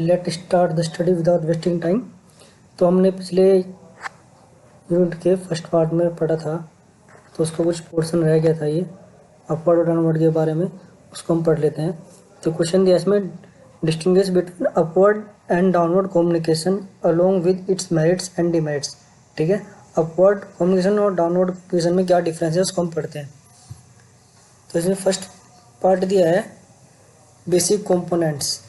Let start the study without wasting time. तो हमने पिछले यूनिट के फर्स्ट पार्ट में पढ़ा था, तो उसका कुछ पोर्शन रह गया था। ये अपवर्ड और डाउनवर्ड के बारे में, उसको हम पढ़ लेते हैं। तो क्वेश्चन दिया इसमें, distinguish between upward and downward communication along with its merits and demerits. ठीक है, अपवर्ड कम्युनिकेशन और डाउनवर्ड कम्युनिकेशन में क्या डिफरेंस है उसको हम पढ़ते हैं। तो इसमें फर्स्ट पार्ट दिया है बेसिक कंपोनेंट्स।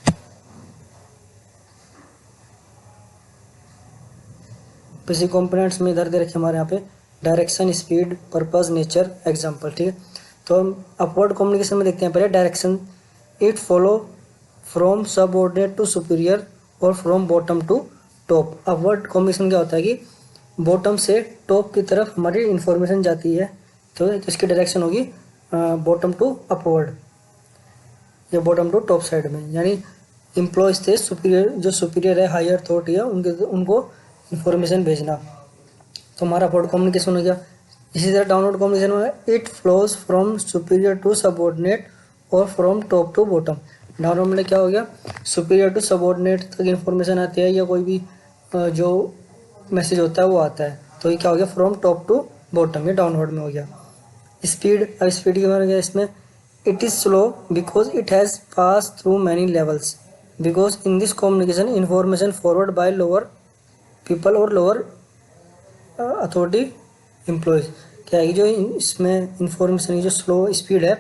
बेसिक कंपोनेंट्स में इधर दे रखे हमारे यहाँ पे direction, speed, purpose, nature, example. ठीक है, तो हम अपवर्ड कम्युनिकेशन में देखते हैं पहले direction. It follow from subordinate to superior और from bottom to top. Upward communication क्या होता है कि बॉटम से टॉप की तरफ हमारी इंफॉर्मेशन जाती है, तो इसकी डायरेक्शन होगी बॉटम टू अपवर्ड या बॉटम टू टॉप साइड में। यानी एम्प्लॉयज थे सुपीरियर, जो सुपीरियर है, हायर अथॉरिटी है, उनको इंफॉर्मेशन भेजना, तो हमारा अपवर्ड कम्युनिकेशन हो गया। इसी तरह डाउनवर्ड कम्युनिकेशन में it flows from superior to subordinate और from top to bottom. Downward में क्या हो गया, सुपीरियर टू सबऑर्डिनेट तक इंफॉर्मेशन आती है या कोई भी जो मैसेज होता है वो आता है, तो ये क्या हो गया, फ्रॉम टॉप टू बॉटम, ये डाउनवर्ड में हो गया। स्पीड, अब स्पीड के बारे में इसमें it is slow because it has pass through many levels because in this communication information forward by lower people और लोअर अथॉरिटी एम्प्लॉयज। क्या है कि जो इसमें इंफॉर्मेशन की जो स्लो स्पीड है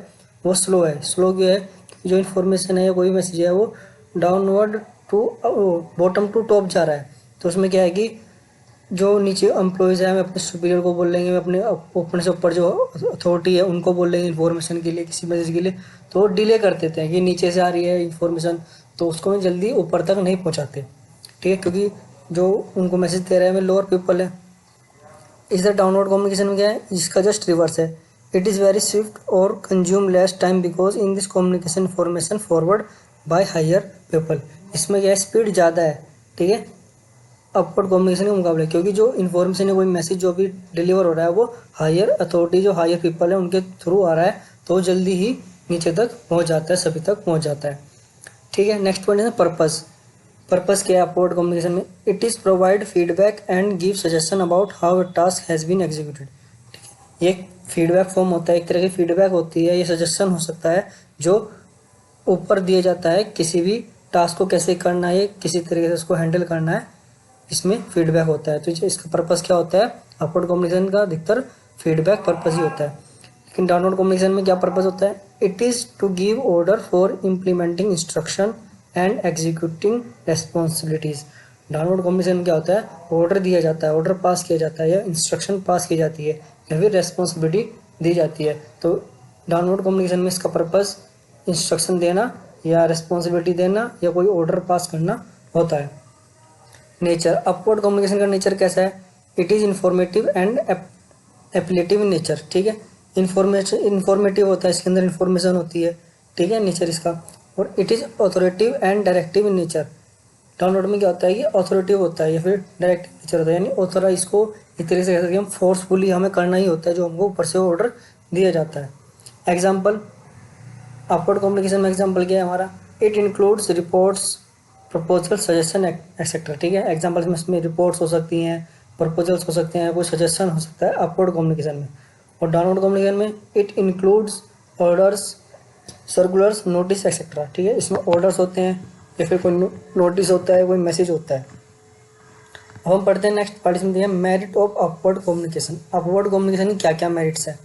वो स्लो है। स्लो क्यों है, जो इन्फॉर्मेशन है या कोई मैसेज है वो downward to bottom to top जा रहा है, तो उसमें क्या है कि जो नीचे एम्प्लॉयज़ है, हमें अपने सुपीरियर को बोल लेंगे, अपने ऊपर से ऊपर जो अथॉरिटी है उनको बोल लेंगे इन्फॉर्मेशन के लिए, किसी मैसेज के लिए, तो डिले कर देते हैं कि नीचे से आ रही है इन्फॉर्मेशन, तो उसको जल्दी ऊपर तक नहीं पहुंचाते। ठीक है, क्योंकि जो उनको मैसेज दे रहे हैं लोअर पीपल है। इस तरह डाउनवर्ड कम्युनिकेशन में क्या है, इसका जस्ट रिवर्स है। इट इज़ वेरी स्विफ्ट और consume less time because in this communication information forward bye hire people. इसमें क्या है, स्पीड ज़्यादा है। ठीक है, अपवर्ड कम्युनिकेशन के मुकाबले, क्योंकि जो इन्फॉर्मेशन है, कोई मैसेज जो भी डिलीवर हो रहा है वो हायर अथॉरिटी, जो हायर पीपल है उनके थ्रू आ रहा है, तो जल्दी ही नीचे तक पहुंच जाता है, सभी तक पहुंच जाता है। ठीक है, नेक्स्ट पॉइंट है पर्पस। पर्पस क्या है अपवर्ड कम्युनिकेशन में, it is provide feedback and give suggestion about how a task has been executed. ठीक है, ये फीडबैक फॉर्म होता है, एक तरह की फीडबैक होती है, ये सजेशन हो सकता है जो ऊपर दिया जाता है किसी भी टास्क को कैसे करना है, किसी तरीके से उसको हैंडल करना है, इसमें फीडबैक होता है। तो इसका पर्पस क्या होता है, अपवर्ड कम्युनिकेशन का अधिकतर फीडबैक पर्पस ही होता है। लेकिन डाउनवर्ड कम्युनिकेशन में क्या पर्पस होता है, it is to give order for implementing instruction and executing responsibilities. Downward communication क्या होता है, ऑर्डर दिया जाता है, ऑर्डर पास किया जाता है, या इंस्ट्रक्शन पास की जाती है, या फिर रेस्पॉन्सिबिलिटी दी जाती है। तो डाउनवर्ड कम्युनिकेशन में इसका पर्पस इंस्ट्रक्शन देना या रेस्पॉन्सिबिलिटी देना या कोई ऑर्डर पास करना होता है। नेचर, अपवर्ड कम्युनिकेशन का नेचर कैसा है, it is informative and appellative in nature. ठीक है, इंफॉर्मेटिव होता है, इसके अंदर इंफॉर्मेशन होती है। ठीक है, नेचर इसका। और it is authoritative and directive in nature. Downward में क्या होता है कि ऑथोरेटिव होता है या फिर डायरेक्टिव नेचर होता है, यानी ऑथोराइज को एक तरीके से कह सकते हैं हम, फोर्सफुली हमें करना ही होता है, जो हमको ऊपर से ऑर्डर दिया जाता है। एग्जाम्पल, अपवर्ड कम्युनिकेशन में एग्जाम्पल क्या है हमारा, it includes reports, proposal, suggestion, etcetera. ठीक है, एग्जाम्पल्स में इसमें रिपोर्ट्स हो सकती हैं, प्रपोजल्स हो सकते हैं, कोई सजेशन हो सकता है अपवर्ड कम्युनिकेशन में। और डाउनवर्ड कम्युनिकेशन में it includes orders, circulars, notice, etcetera. ठीक है, इसमें ऑर्डर्स होते हैं या फिर कोई नोटिस होता है, कोई मैसेज होता है। अब हम पढ़ते हैं नेक्स्ट पार्ट, इसमें दिया merit of upward communication. Upward communication की क्या क्या मेरिट्स हैं।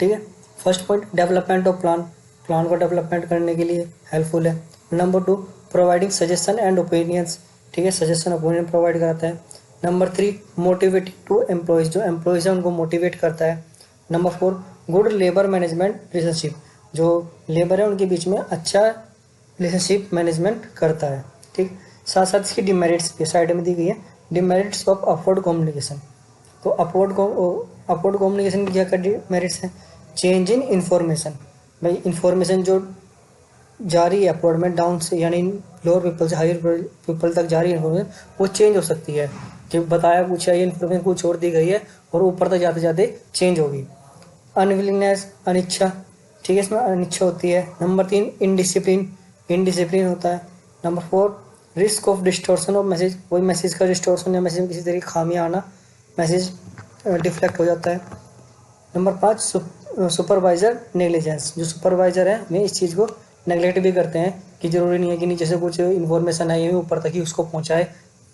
ठीक है, first point, development of plan, plan को डेवलपमेंट करने के लिए हेल्पफुल है। Number 2, providing suggestion and opinions. ठीक है, सजेशन ओपिनियन प्रोवाइड कराता है। नंबर 3, मोटिवेटिंग टू एम्प्लॉयज़, जो एम्प्लॉयज़ हैं उनको मोटिवेट करता है। Number 4, good labour management relationship, जो लेबर है उनके बीच में अच्छा रिलेशनशिप मैनेजमेंट करता है। ठीक, साथ साथ इसकी डिमेरिट्स भी साइड में दी गई है, डिमेरिट्स ऑफ अपवर्ड कम्युनिकेशन। तो अपवर्ड कम्युनिकेशन की क्या क्या डिमेरिट्स हैं, चेंज इन इंफॉर्मेशन, भाई इंफॉर्मेशन जो जा रही है अपवर्ड में डाउन से, यानी लोअर पीपल से हायर पीपल तक जा रही है इन्फॉर्मेशन, वो चेंज हो सकती है, कि बताया कुछ है, ये इन्फॉर्मेशन कुछ और दी गई है और ऊपर तक जाते जाते चेंज होगी। अनविलिंगनेस, अनिच्छा। ठीक है, इसमें अनिच्छा होती है। नंबर 3, इनडिसिप्लिन, इनडिसिप्लिन होता है। Number 4, risk of distortion of message, वही मैसेज का डिस्टोर्शन या मैसेज में किसी तरह की खामियां आना, मैसेज डिफ्लेक्ट हो जाता है। नंबर 5 सुपरवाइजर नेग्लिजेंस, जो सुपरवाइजर है वे इस चीज़ को नेगलेक्ट भी करते हैं कि ज़रूरी नहीं है कि नीचे से कुछ इन्फॉर्मेशन आई है ऊपर तक ही उसको पहुंचाए,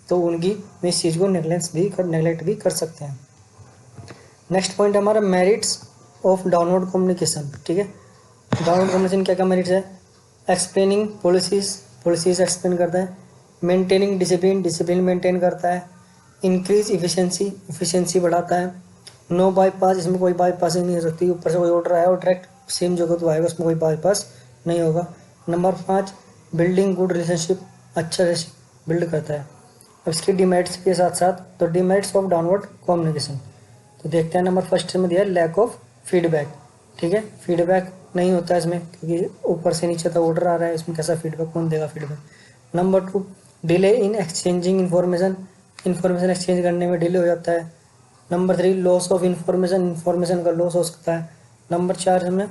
तो उनकी वे इस चीज़ को नेगलेक्ट भी कर सकते हैं। नेक्स्ट पॉइंट हमारा मेरिट्स ऑफ डाउनवर्ड कम्युनिकेशन। ठीक है, डाउनवर्ड कम्युनिकेशन क्या क्या मेरिट्स है? एक्सप्लेनिंग पॉलिसीज एक्सप्लेन करता है। मेंटेनिंग डिसिप्लिन मेंटेन करता है। इंक्रीज इफिशिएंसी बढ़ाता है। नो बाईपास, इसमें कोई बाईपास नहीं हो सकती, ऊपर से कोई ऑर्डर आया और डायरेक्ट सेम जगह तो आएगा, उसमें कोई बाईपास नहीं होगा। नंबर 5 बिल्डिंग गुड रिलेशनशिप, अच्छा रिलेशनशिप बिल्ड करता है। अब इसके डिमेरिट्स के साथ साथ, तो डिमेरिट्स ऑफ डाउनवर्ड कम्युनिकेशन तो देखते हैं। नंबर फर्स्ट में दिया लैक ऑफ फीडबैक। ठीक है, फीडबैक नहीं होता है इसमें क्योंकि ऊपर से नीचे तक ऑर्डर आ रहा है, इसमें कैसा फीडबैक, कौन देगा feedback. Number 2 delay in exchanging information exchange करने में डिले हो जाता है। नंबर 3 लॉस ऑफ इन्फॉर्मेशन का लॉस हो सकता है। नंबर 4 हमें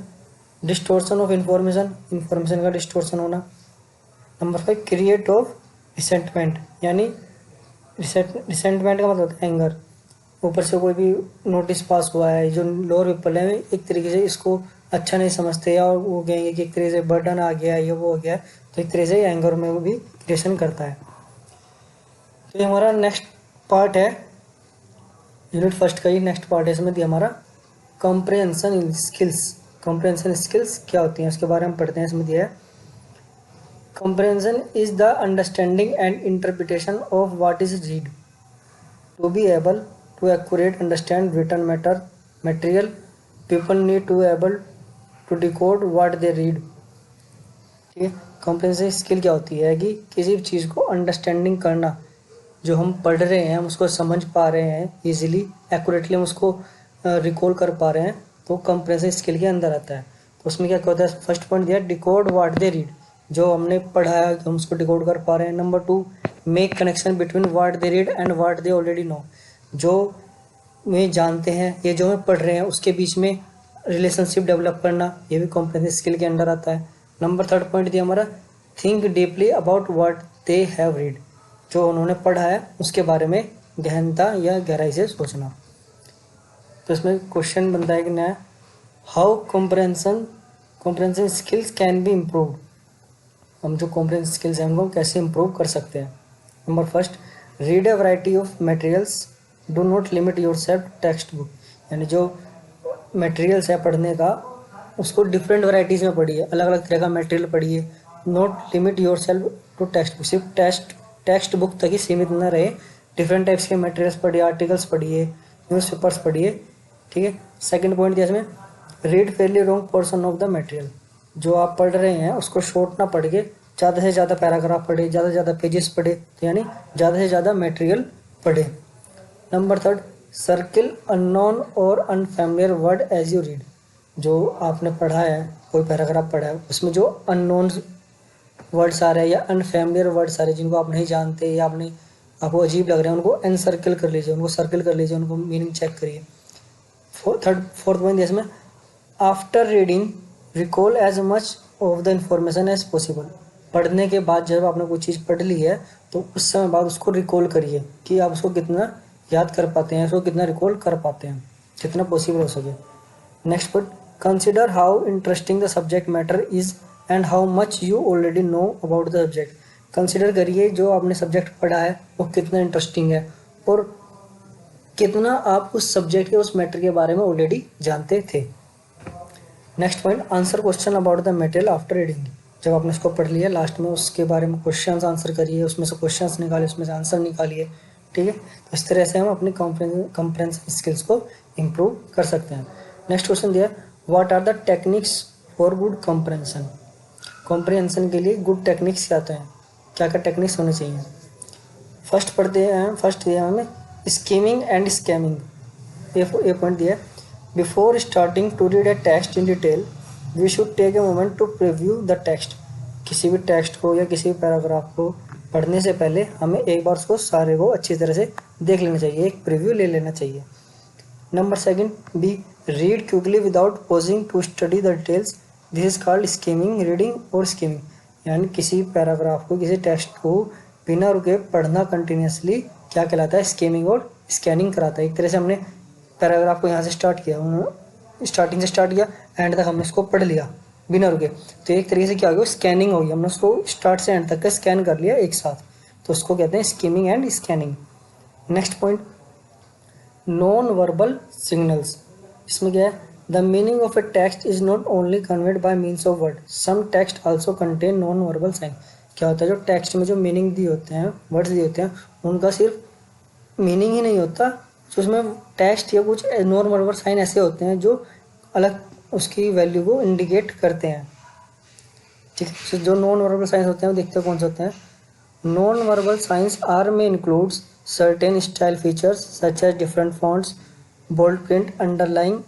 डिस्टोर्शन ऑफ इन्फॉर्मेशन का डिस्टोर्शन होना। नंबर 5 क्रिएट ऑफ रिसेंटमेंट, यानी रिसेंटमेंट का मतलब एंगर, ऊपर से कोई भी नोटिस पास हुआ है, जो लोअर पीपल है एक तरीके से इसको अच्छा नहीं समझते और वो कहेंगे कि एक तरीके से बर्डन आ गया ये वो हो गया, तो एक तरीके से एंगर में वो भी क्रिएशन करता है। तो ये हमारा नेक्स्ट पार्ट है, यूनिट फर्स्ट का ही नेक्स्ट पार्ट है। इसमें दिया हमारा कॉम्प्रिहेंशन स्किल्स क्या होती हैं उसके बारे में पढ़ते हैं। इसमें दिया है comprehension is the understanding and interpretation of what is read. To be able to accurate understand written material people need to able to decode what they read। ठीक है, कॉम्प्रिहेंशन स्किल क्या होती है कि किसी भी चीज़ को अंडरस्टैंडिंग करना, जो हम पढ़ रहे हैं हम उसको समझ पा रहे हैं इजीली, एक्यूरेटली हम उसको रिकॉल कर पा रहे हैं, तो कॉम्प्रिहेंशन स्किल के अंदर आता है। तो उसमें क्या होता है, फर्स्ट पॉइंट दिया डिकोड व्हाट दे रीड, जो हमने पढ़ा है हम उसको डिकोड कर पा रहे हैं। Number 2 make connection between what they read and what they already know, जो वे जानते हैं ये जो हम पढ़ रहे हैं उसके बीच में रिलेशनशिप डेवलप करना, ये भी कॉम्प्रिहेंशन स्किल के अंडर आता है। नंबर 3 पॉइंट दिया हमारा think deeply about what they have read, जो उन्होंने पढ़ा है उसके बारे में गहनता या गहराई से सोचना। तो इसमें क्वेश्चन बनता है कि नया how comprehension skills can be improved, हम जो कॉम्प्रिहेंशन स्किल्स हैं उनको कैसे इम्प्रूव कर सकते हैं। Number first read a variety of materials, do not limit yourself text book, यानी जो मटेरियल्स है पढ़ने का उसको डिफरेंट वैरायटीज़ में पढ़िए, अलग अलग तरह का मटेरियल पढ़िए। Not limit yourself to text book, सिर्फ टेक्स्ट बुक तक ही सीमित न रहे, डिफरेंट टाइप्स के मटेरियल्स पढ़िए, आर्टिकल्स पढ़िए, न्यूज़पेपर्स पढ़िए। ठीक है, सेकंड पॉइंट दिया इसमें read fairly long portion of the material, जो आप पढ़ रहे हैं उसको शॉर्ट ना पढ़ के ज़्यादा से ज़्यादा पैराग्राफ पढ़े, ज़्यादा से ज़्यादा पेजेस पढ़े, तो यानी ज़्यादा से ज़्यादा मटेरियल पढ़े। नंबर 3 सर्किल अननोन और unfamiliar word as you read, जो आपने पढ़ा है कोई पैराग्राफ पढ़ा है उसमें जो अननोन वर्ड्स आ रहे हैं या अनफैमिलियर वर्ड्स आ रहे हैं जिनको आप नहीं जानते या आपको अजीब लग रहे हैं, उनको अनसर्किल कर लीजिए, उनको सर्किल कर लीजिए, उनको मीनिंग चेक करिए। फोर्थ पॉइंट इसमें after reading recall as much of the information as possible, पढ़ने के बाद जब आपने कोई चीज़ पढ़ ली है तो उस समय बाद उसको रिकॉल करिए कि आप उसको कितना याद कर पाते हैं, उसको कितना रिकॉल कर पाते हैं, जितना पॉसिबल हो सके। Next point consider how interesting the subject matter is and how much you already know about the subject, consider करिए जो आपने सब्जेक्ट पढ़ा है वो कितना इंटरेस्टिंग है और कितना आप उस सब्जेक्ट के उस मैटर के बारे में ऑलरेडी जानते थे। Next point answer question about the material after reading, जब आपने उसको पढ़ लिया लास्ट में उसके बारे में क्वेश्चंस आंसर करिए, उसमें से क्वेश्चंस निकालिए, उसमें से आंसर निकालिए। ठीक है, तो इस तरह से हम अपनी कॉम्प्रिहेंशन स्किल्स को इम्प्रूव कर सकते हैं। नेक्स्ट क्वेश्चन दिया what are the techniques for good comprehension, comprehension के लिए गुड टेक्निक्स क्या होते हैं, क्या क्या टेक्निक्स होने चाहिए। फर्स्ट पढ़ते हैं, फर्स्ट दिया हमें स्कीमिंग एंड स्कैमिंग, ये पॉइंट दिया before starting to read a text in detail we should take a moment to preview the text, किसी भी टेक्स्ट को या किसी भी पैराग्राफ को पढ़ने से पहले हमें एक बार उसको सारे को अच्छी तरह से देख लेना चाहिए, एक प्रीव्यू ले लेना चाहिए। Number second be read quickly without pausing to study the details, this is called skimming reading और स्कीमिंग, यानी किसी पैराग्राफ को किसी टेक्स्ट को बिना रुके पढ़ना कंटिन्यूसली क्या कहलाता है, स्कीमिंग और स्कैनिंग कराता है। एक तरह से हमने पैराग्राफ को यहाँ से स्टार्ट किया, स्टार्टिंग से स्टार्ट किया, एंड तक हमने उसको पढ़ लिया बिना रुके, तो एक तरीके से क्या हो गया, स्कैनिंग हो गई, हमने उसको स्टार्ट से एंड तक का स्कैन कर लिया एक साथ, तो उसको कहते हैं skimming and scanning. Next point, non verbal signals. इसमें क्या है, the meaning of a text is not only conveyed by means of word, some text also contain non verbal sign. क्या होता है, जो टेक्स्ट में जो मीनिंग दिए होते हैं, वर्ड्स दिए होते हैं, उनका सिर्फ मीनिंग ही नहीं होता, तो उसमें टेक्स्ट या कुछ नॉन वर्बल साइन ऐसे होते हैं जो अलग उसकी वैल्यू को इंडिकेट करते हैं। ठीक है, तो जो नॉन वर्बल साइंस होते हैं वो देखते हैं कौन से होते हैं। नॉन वर्बल साइंस आर में includes certain style features such as different fonts, bold print, underline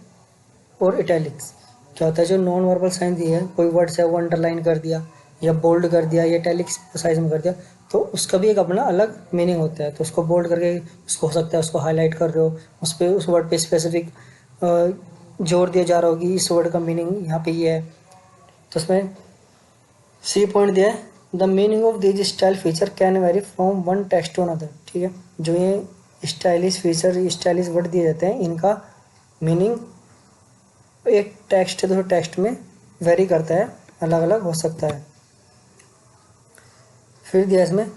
और इटैलिक्स। क्या होता है, जो नॉन वर्बल साइंस दिए है, कोई वर्ड है वो अंडरलाइन कर दिया या बोल्ड कर दिया या इटैलिक्स साइज में कर दिया, तो उसका भी एक अपना अलग मीनिंग होता है। तो उसको बोल्ड करके उसको हो सकता है उसको हाईलाइट कर रहे हो, उस पर उस वर्ड पे स्पेसिफिक जोर दिया जा रहा होगी, इस वर्ड का मीनिंग यहाँ पे ये है, तो उसमें सी पॉइंट दिया है, the meaning of this style feature can vary from one text to another. ठीक है, जो ये स्टाइलिश फीचर, स्टाइलिश वर्ड दिए जाते हैं, इनका मीनिंग एक टेक्स्ट से दूसरे टेक्स्ट में वेरी करता है, अलग अलग हो सकता है। फिर दिया इसमें,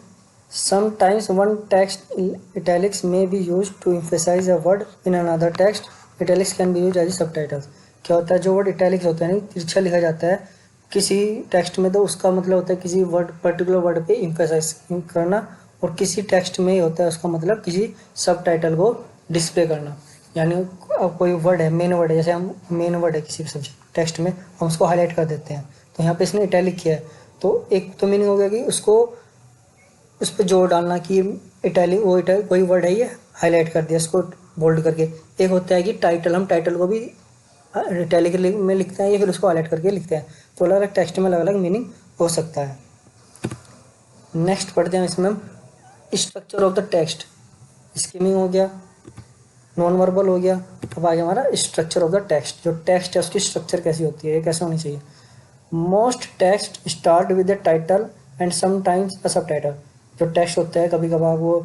समटाइम्स वन टेक्स्ट इटैलिक्स में be use to emphasize a word in another text, italics can be use as subtitles. क्या होता है, जो वर्ड इटैलिक्स होता है, तिरछा लिखा जाता है किसी टेक्स्ट में, तो उसका मतलब होता है किसी वर्ड, पर्टिकुलर वर्ड पे एम्फेसाइज करना, और किसी टेक्स्ट में होता है उसका मतलब किसी सब टाइटल को डिस्प्ले करना। यानी अब कोई वर्ड है, मेन वर्ड है, जैसे हम मेन वर्ड है किसी भी सब्जेक्ट टेक्स्ट में, हम उसको हाईलाइट कर देते हैं, तो यहाँ पे इसने इटैलिक किया है, तो एक तो मीनिंग हो गया कि उसको उस पर जोर डालना कि इटैलिक वो कोई वर्ड है ये हाईलाइट कर दिया इसको बोल्ड करके। एक होता है कि टाइटल, हम टाइटल को भी इटैलिक में लिखते हैं या फिर उसको हाईलाइट करके लिखते हैं, तो अलग अलग टेक्स्ट में अलग अलग मीनिंग हो सकता है। नेक्स्ट पढ़ते हैं इसमें हम structure of the text. Skimming हो गया, नॉन वर्बल हो गया, अब आ गया हमारा स्ट्रक्चर ऑफ द टेक्स्ट। जो टेक्स्ट है उसकी स्ट्रक्चर कैसी होती है, ये कैसे होनी चाहिए। Most text start with the title and sometimes a सब टाइटल। जो टेक्स्ट होता है कभी कभार वो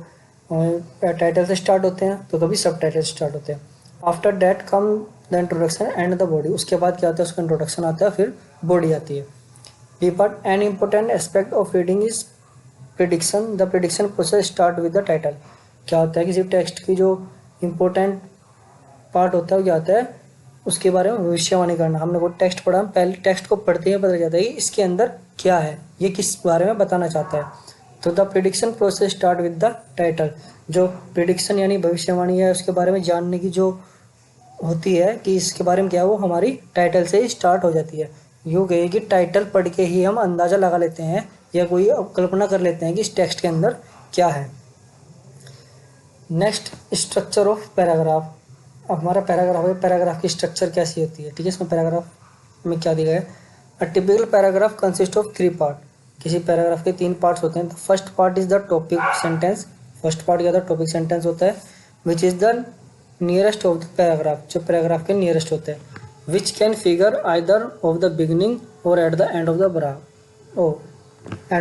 टाइटल से स्टार्ट होते हैं, तो कभी सब टाइटल से स्टार्ट होते हैं। After that come the introduction and the body. उसके बाद क्या होता है, उसका इंट्रोडक्शन आता है, फिर बॉडी आती है। B part, an important aspect of reading is prediction. The prediction process start with the title. क्या होता है, किसी टेक्स्ट की जो इम्पोर्टेंट पार्ट होता है क्या होता है, उसके बारे में भविष्यवाणी करना। हमने वो टेक्स्ट पढ़ा, पहले टेक्स्ट को पढ़ते ही पता जाता है कि इसके अंदर क्या है, ये किस बारे में बताना चाहता है। तो the prediction process start with the title. जो प्रिडिक्शन यानी भविष्यवाणी है, उसके बारे में जानने की जो होती है कि इसके बारे में क्या है, वो हमारी टाइटल से ही स्टार्ट हो जाती है। यूँ कहिए कि टाइटल पढ़ के ही हम अंदाज़ा लगा लेते हैं या कोई कल्पना कर लेते हैं कि इस टेक्स्ट के अंदर क्या है। Next, structure of paragraph. अब हमारा पैराग्राफ है, पैराग्राफ की स्ट्रक्चर कैसी होती है। ठीक है, इसमें पैराग्राफ में क्या दिया है, a typical paragraph consist of 3 part. किसी पैराग्राफ के 3 पार्ट्स होते हैं। First part is the topic sentence. First part क्या होता है, टॉपिक सेंटेंस होता है, which is the nearest of the paragraph, जो पैराग्राफ के नियरेस्ट होते हैं, which can figure either of the beginning or at the end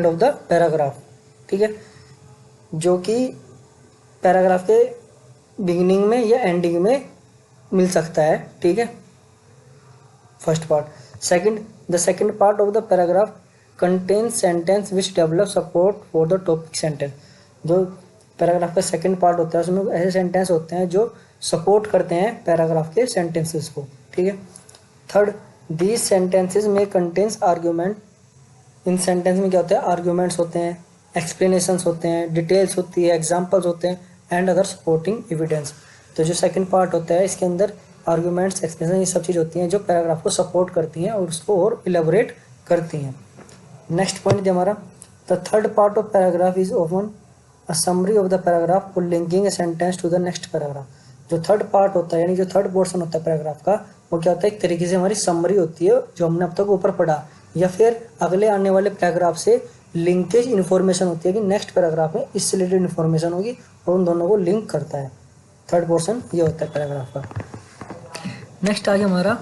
of the paragraph. ठीक है, जो कि पैराग्राफ के बिगिनिंग में या एंडिंग में मिल सकता है। ठीक है, first part. Second, the second part of the paragraph contain sentence which develop support for the topic sentence. जो पैराग्राफ का सेकंड पार्ट होता है उसमें ऐसे सेंटेंस होते हैं जो सपोर्ट करते हैं पैराग्राफ के सेंटेंसेस को। ठीक है। थर्ड, दीज सेंटेंसेस में कंटेन्स आर्ग्यूमेंट। इन सेंटेंस में क्या होता है, आर्ग्यूमेंट्स होते हैं, एक्सप्लेनेशंस होते हैं, डिटेल्स होती है, एग्जाम्पल्स होते हैं एंड अदर सपोर्टिंग एविडेंस। तो जो सेकंड पार्ट होता है इसके अंदर आर्ग्यूमेंट्स, एक्सप्लेनेशन, ये सब चीज़ होती हैं जो पैराग्राफ को सपोर्ट करती हैं और उसको और इलेबोरेट करती हैं। नेक्स्ट पॉइंट है हमारा, the third part of paragraph is often a summary of the paragraph or linking a sentence to the next paragraph. जो थर्ड पार्ट होता है यानी जो थर्ड पोर्शन होता है पैराग्राफ का, वो क्या होता है, एक तरीके से हमारी समरी होती है जो हमने अब तक ऊपर पढ़ा, या फिर अगले आने वाले पैराग्राफ से लिंकेज इन्फॉर्मेशन होती है कि नेक्स्ट पैराग्राफ में इससे रिलेटेड इन्फॉर्मेशन होगी और उन दोनों को लिंक करता है। थर्ड पोर्शन ये होता है पैराग्राफ का। नेक्स्ट आ गया हमारा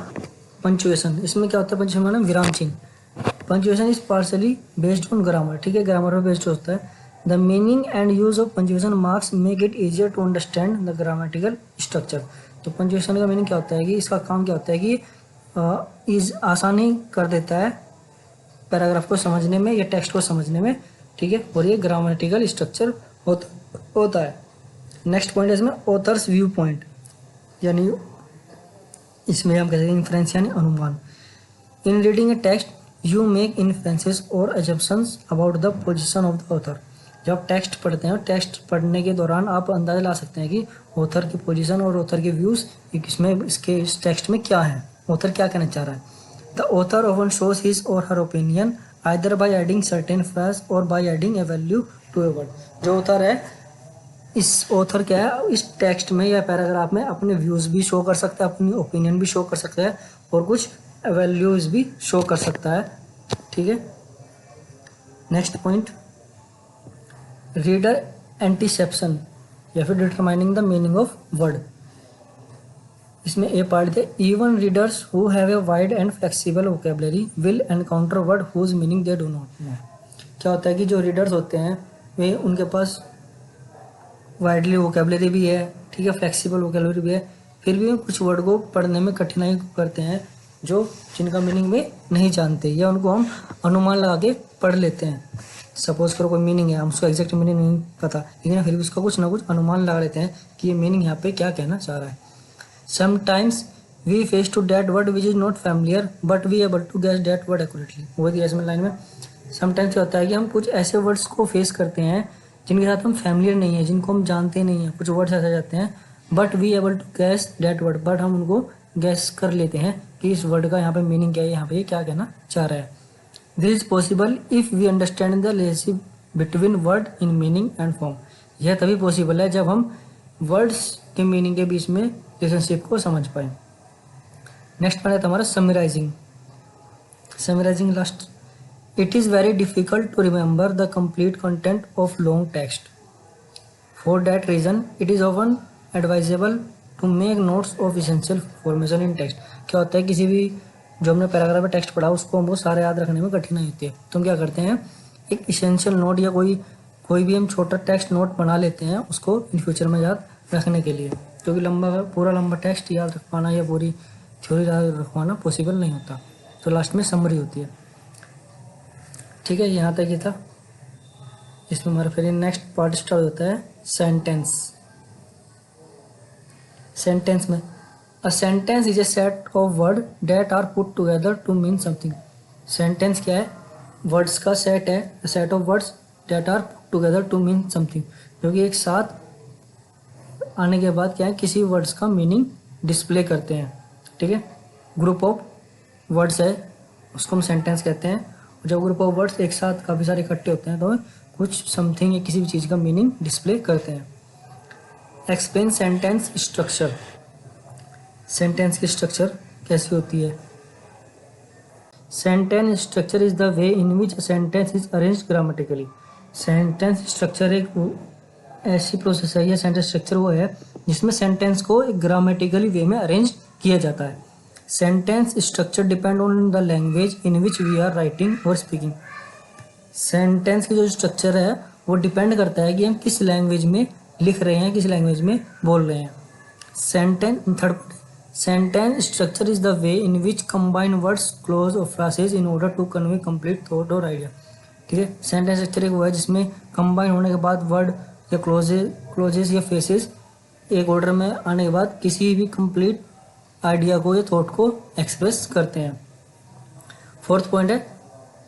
पंचुएशन। इसमें क्या होता है, पंचुएशन माने विराम चिन्ह। Punctuation is partially based on grammar. ठीक है, ग्रामर पर बेस्ड होता है। The meaning and use of punctuation marks make it easier to understand the grammatical structure. तो पंक्चुएशन का मीनिंग क्या होता है कि इसका काम क्या होता है कि इज आसानी कर देता है पैराग्राफ को समझने में या टेक्स्ट को समझने में, ठीक है, और ये ग्रामेटिकल स्ट्रक्चर होता है। नेक्स्ट पॉइंट है इसमें ऑथर्स व्यू पॉइंट, यानी इसमें हम कहते हैं इन्फ्रेंस यानी अनुमान। In reading a text you make inferences or assumptions about the position of the author. जब टेक्स्ट पढ़ते हैं, टेक्स्ट पढ़ने के दौरान आप अंदाजा ला सकते हैं कि ऑथर की पोजीशन और ऑथर के व्यूज इसमें इसके इस टेक्स्ट में क्या है, ऑथर क्या कहना चाह रहा है। The author often shows his or her opinion either by adding certain phrase or by adding a value to a word. जो ऑथर है, इस ऑथर क्या है, इस टेक्स्ट में या पैराग्राफ में अपने व्यूज भी शो कर सकता है, अपनी ओपिनियन भी शो कर सकता है और कुछ वैल्यूज भी शो कर सकता है, ठीक है। नेक्स्ट पॉइंट रीडर एंटीसेप्शन या फिर determining the meaning of word. इसमें ए पार्ट है even readers who have a wide and flexible vocabulary will encounter word whose meaning they do not know. क्या होता है कि जो रीडर्स होते हैं वे उनके पास वाइडली वोकेबलरी भी है, ठीक है, फ्लेक्सिबल वोकेबलरी भी है, फिर भी कुछ वर्ड को पढ़ने में कठिनाई करते हैं जो जिनका मीनिंग वे नहीं जानते या उनको हम अनुमान लगा के पढ़ लेते हैं। सपोज करो कोई मीनिंग है, हम उसको एग्जैक्ट मीनिंग नहीं पता, लेकिन फिर भी उसका कुछ ना कुछ अनुमान लगा लेते हैं कि ये मीनिंग यहाँ पे क्या कहना चाह रहा है। Sometimes we face to that word which is not familiar but we able to guess that word accurately. वो दिया इसमें लाइन में। समटाइम्स क्या होता है कि हम कुछ ऐसे वर्ड्स को फेस करते हैं जिनके साथ हम फैमिलियर नहीं है, जिनको हम जानते नहीं हैं, कुछ वर्ड्स ऐसे जाते हैं but we able to guess that word, but हम उनको गैस कर लेते हैं कि इस वर्ड का यहाँ पे मीनिंग क्या है, यहाँ पे ये क्या कहना चाह रहा है। This is possible if we understand the relationship between word in meaning and form. यह तभी पॉसिबल है जब हम वर्ड्स के मीनिंग के बीच में रिलेशनशिप को समझ पाए। नेक्स्ट पॉइंट है हमारा summarizing. Summarizing last. It is very difficult to remember the complete content of long text. For that reason, it is often advisable to make notes of essential information in text. क्या होता है किसी भी जो हमने paragraph में text पढ़ा उसको हमको सारे याद रखने में कठिनाई होती है, तो हम क्या करते हैं एक इसेंशियल नोट या कोई भी हम छोटा टेक्स्ट नोट बना लेते हैं उसको इन फ्यूचर में याद रखने के लिए, क्योंकि पूरा लंबा टेक्स्ट याद रख पाना या पूरी थ्योरी याद रख पाना पॉसिबल नहीं होता, तो लास्ट में समरी होती है, ठीक है। यहाँ तक ही था। इसमें हमारा फिर नेक्स्ट पार्ट स्टार्ट होता है सेंटेंस। सेंटेंस में a sentence is a set of word that are put together to mean something. Sentence क्या है, वर्ड्स का सेट है, a set of words that are put together to mean something, जो कि एक साथ आने के बाद क्या है किसी वर्ड्स का मीनिंग डिस्प्ले करते हैं, ठीक है। ग्रुप ऑफ वर्ड्स है उसको हम सेंटेंस कहते हैं। जब ग्रुप ऑफ वर्ड्स एक साथ काफ़ी सारे इकट्ठे होते हैं तो कुछ समथिंग या किसी भी चीज़ का मीनिंग डिस्प्ले करते हैं। Explain sentence structure. सेंटेंस की स्ट्रक्चर कैसी होती है। Sentence structure is the way in which sentence is arranged grammatically. Sentence structure एक ऐसी प्रोसेस है या सेंटेंस स्ट्रक्चर वो है जिसमें सेंटेंस को एक ग्रामेटिकली वे में अरेंज किया जाता है। Sentence structure depend on the language in which we are writing और स्पीकिंग। सेंटेंस की जो स्ट्रक्चर है वो डिपेंड करता है कि हम किस लैंग्वेज में लिख रहे हैं, किस लैंग्वेज में बोल रहे हैं। Sentence structure is the way in which combine words clause or phrases in order to convey complete thought or idea, ठीक है। सेंटेंस स्ट्रक्चर एक वो है जिसमें कंबाइन होने के बाद वर्ड या क्लोजेस या फेसेस एक ऑर्डर में आने के बाद किसी भी कंप्लीट आइडिया को या थॉट को एक्सप्रेस करते हैं। फोर्थ पॉइंट है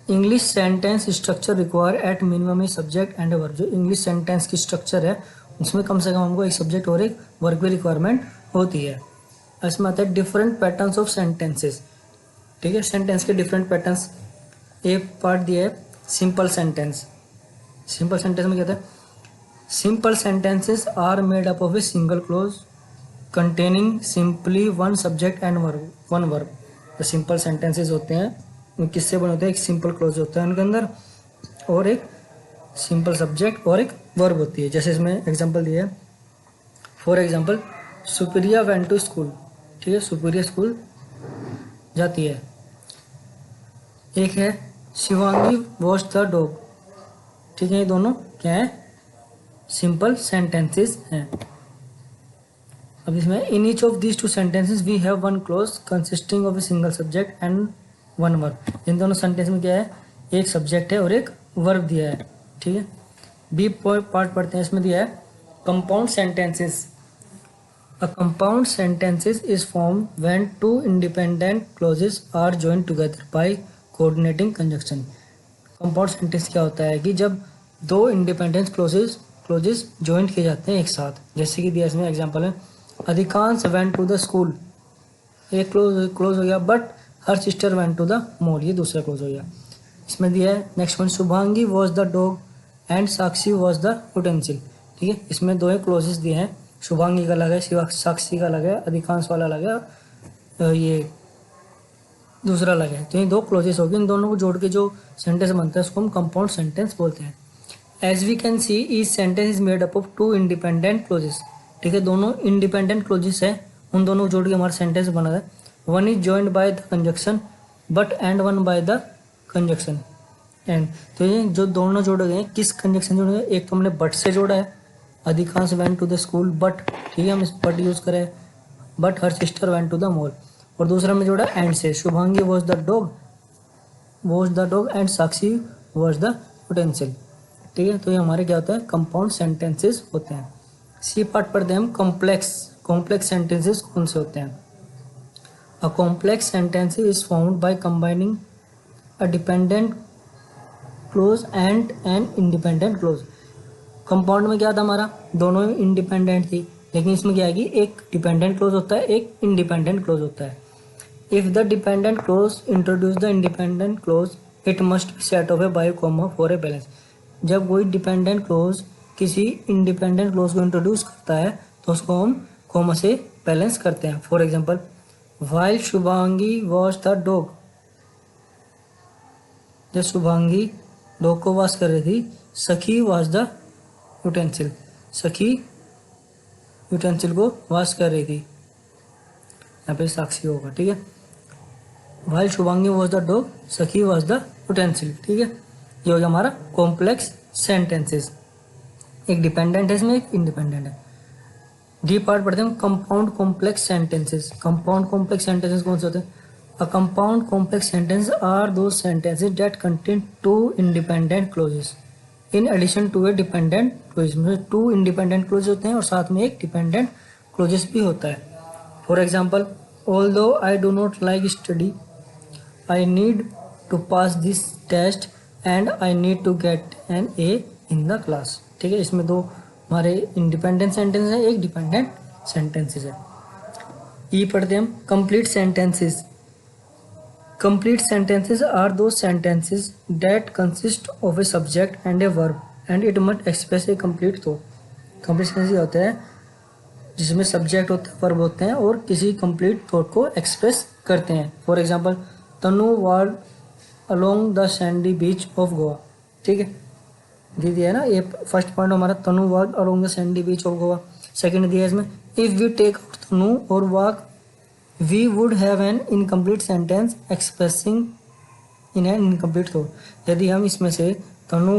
English sentence structure require at minimum A subject and a verb. जो इंग्लिश सेंटेंस की स्ट्रक्चर है उसमें कम से कम हमको एक सब्जेक्ट और एक वर्ब की रिक्वायरमेंट होती है। इसमें आता है डिफरेंट पैटर्न्स ऑफ सेंटेंसेस, ठीक है। सेंटेंस के डिफरेंट पैटर्न्स एक पार्ट दिया है सिंपल सेंटेंस। सिंपल सेंटेंस में क्या है, simple sentences are made up of a single clause containing simply one subject and one verb. जो सिंपल सेंटेंसेस होते हैं वो किससे बने होते हैं, एक सिंपल क्लोज होता है उनके अंदर और एक सिंपल सब्जेक्ट और एक वर्ब होती है। जैसे इसमें एग्जांपल दिया है, for example Supriya went to school, ठीक है, सुप्रिया स्कूल जाती है। एक है शिवांगी वॉच द डॉग, ठीक है, ये दोनों क्या है, सिंपल सेंटेंसेस हैं। अब इसमें in each of these two sentences we have one clause consisting of a single subject and one verb. इन दोनों सेंटेंस में क्या है, एक सब्जेक्ट है और एक वर्ब दिया है, ठीक है। बी पार्ट पढ़ते हैं, इसमें दिया है compound sentences. A compound sentences is formed when two independent clauses are joined together by coordinating conjunction। Compound sentence क्या होता है कि जब दो इंडिपेंडेंट क्लोजेस ज्वाइंट किए जाते हैं एक साथ। जैसे कि दिया इसमें एग्जांपल है, Adhikansh went to the school, एक क्लोज हो गया, but her sister went to the mall, ये दूसरा क्लोज हो गया। इसमें दिया है next one, Shubhangi was the dog and Sakshi was the utensil, ठीक है। इसमें दो क्लोजेस दिए हैं, शुभांगी का अलग है, साक्षी का अलग है, अधिकांश वाला अलग है, ये दूसरा अलग है। तो ये दो क्लोजेस हो गए, इन दोनों को जोड़ के जो सेंटेंस बनता है उसको हम कंपाउंड सेंटेंस बोलते हैं। As we can see each sentence is made up of two independent clauses, ठीक है। दोनों इंडिपेंडेंट क्लोजेस है, उन दोनों को जोड़ के हमारा सेंटेंस बना है। One is joined by the conjunction but and one by the conjunction and. तो ये जो दोनों जोड़े गए हैं, किस कंजक्शन जोड़े गए, एक तो हमने बट से जोड़ा है, Adhikansh went to the school but, ठीक है, हम इस बट यूज करें, but her sister went to the mall. और दूसरा में जोड़ा एंड से, Shubhangi was the dog and Sakshi was the utensil, ठीक है। तो ये हमारे क्या होता है, कंपाउंड सेंटेंसेस होते हैं। सी पार्ट पढ़ते हैं हम, कॉम्प्लेक्स सेंटेंसेस कौन से होते हैं। A complex sentence is formed by combining a dependent clause and an independent clause. Compound में क्या था हमारा, दोनों इंडिपेंडेंट थी, लेकिन इसमें क्या है कि एक डिपेंडेंट क्लोज होता है, एक इंडिपेंडेंट क्लोज होता है। If the dependent clause introduce the independent clause it must be set of A bye comma for a balance. जब कोई डिपेंडेंट क्लोज किसी इंडिपेंडेंट क्लोज को इंट्रोड्यूस करता है तो उसको हम कॉमा से बैलेंस करते हैं। For example, while Shubhangi was the dog, जब शुभांगी डॉग को वॉश कर रही थी, सखी वॉज द यूटेंसिल, सखी यूटेंसिल को वॉश कर रही थी, यहाँ पे साक्षी होगा, ठीक है। While Shubhangi was the dog, सखी वॉज द यूटेंसिल, ठीक है। ये हो गया हमारा कॉम्प्लेक्स सेंटेंसेस, एक डिपेंडेंट है इसमें, एक इंडिपेंडेंट है। डी पार्ट पढ़ते हैं, compound complex sentences. Compound complex sentences कौन से होते हैं। A compound complex sentence are those sentences that contain two independent clauses in addition to a dependent clause. मतलब टू इंडिपेंडेंट क्लोज होते हैं और साथ में एक डिपेंडेंट क्लोजेस भी होता है। For example, although I do not like study, I need to pass this test and I need to get an A in the class, ठीक है। इसमें दो हमारे इंडिपेंडेंट सेंटेंस है, एक डिपेंडेंट सेंटेंसेस है। ई पढ़ते हैं हम, complete sentences. Complete sentences are the sentences that consist of a subject and a verb and it must express a complete thought. Complete sentence होते हैं जिसमें सब्जेक्ट होते हैं, वर्ब होते हैं और किसी कंप्लीट थॉट को एक्सप्रेस करते हैं। For example, Tanu walk along the sandy beach of Goa, ठीक है, दे दिया है ना। ये फर्स्ट पॉइंट हमारा, Tanu walk along the sandy beach of Goa. Second दिया है इसमें, if we take out Tanu or walk we would have an incomplete sentence expressing in an incomplete thought. यदि हम इसमें से Tanu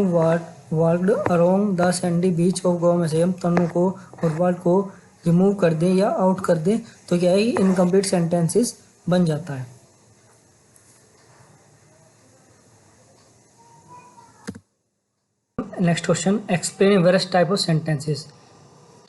walked along the sandy beach of Goa में से हम तनु को और वॉल्क को रिमूव कर दें या आउट कर दें तो क्या है, इनकम्प्लीट सेंटेंसेस बन जाता है। Next question, explain various type of sentences,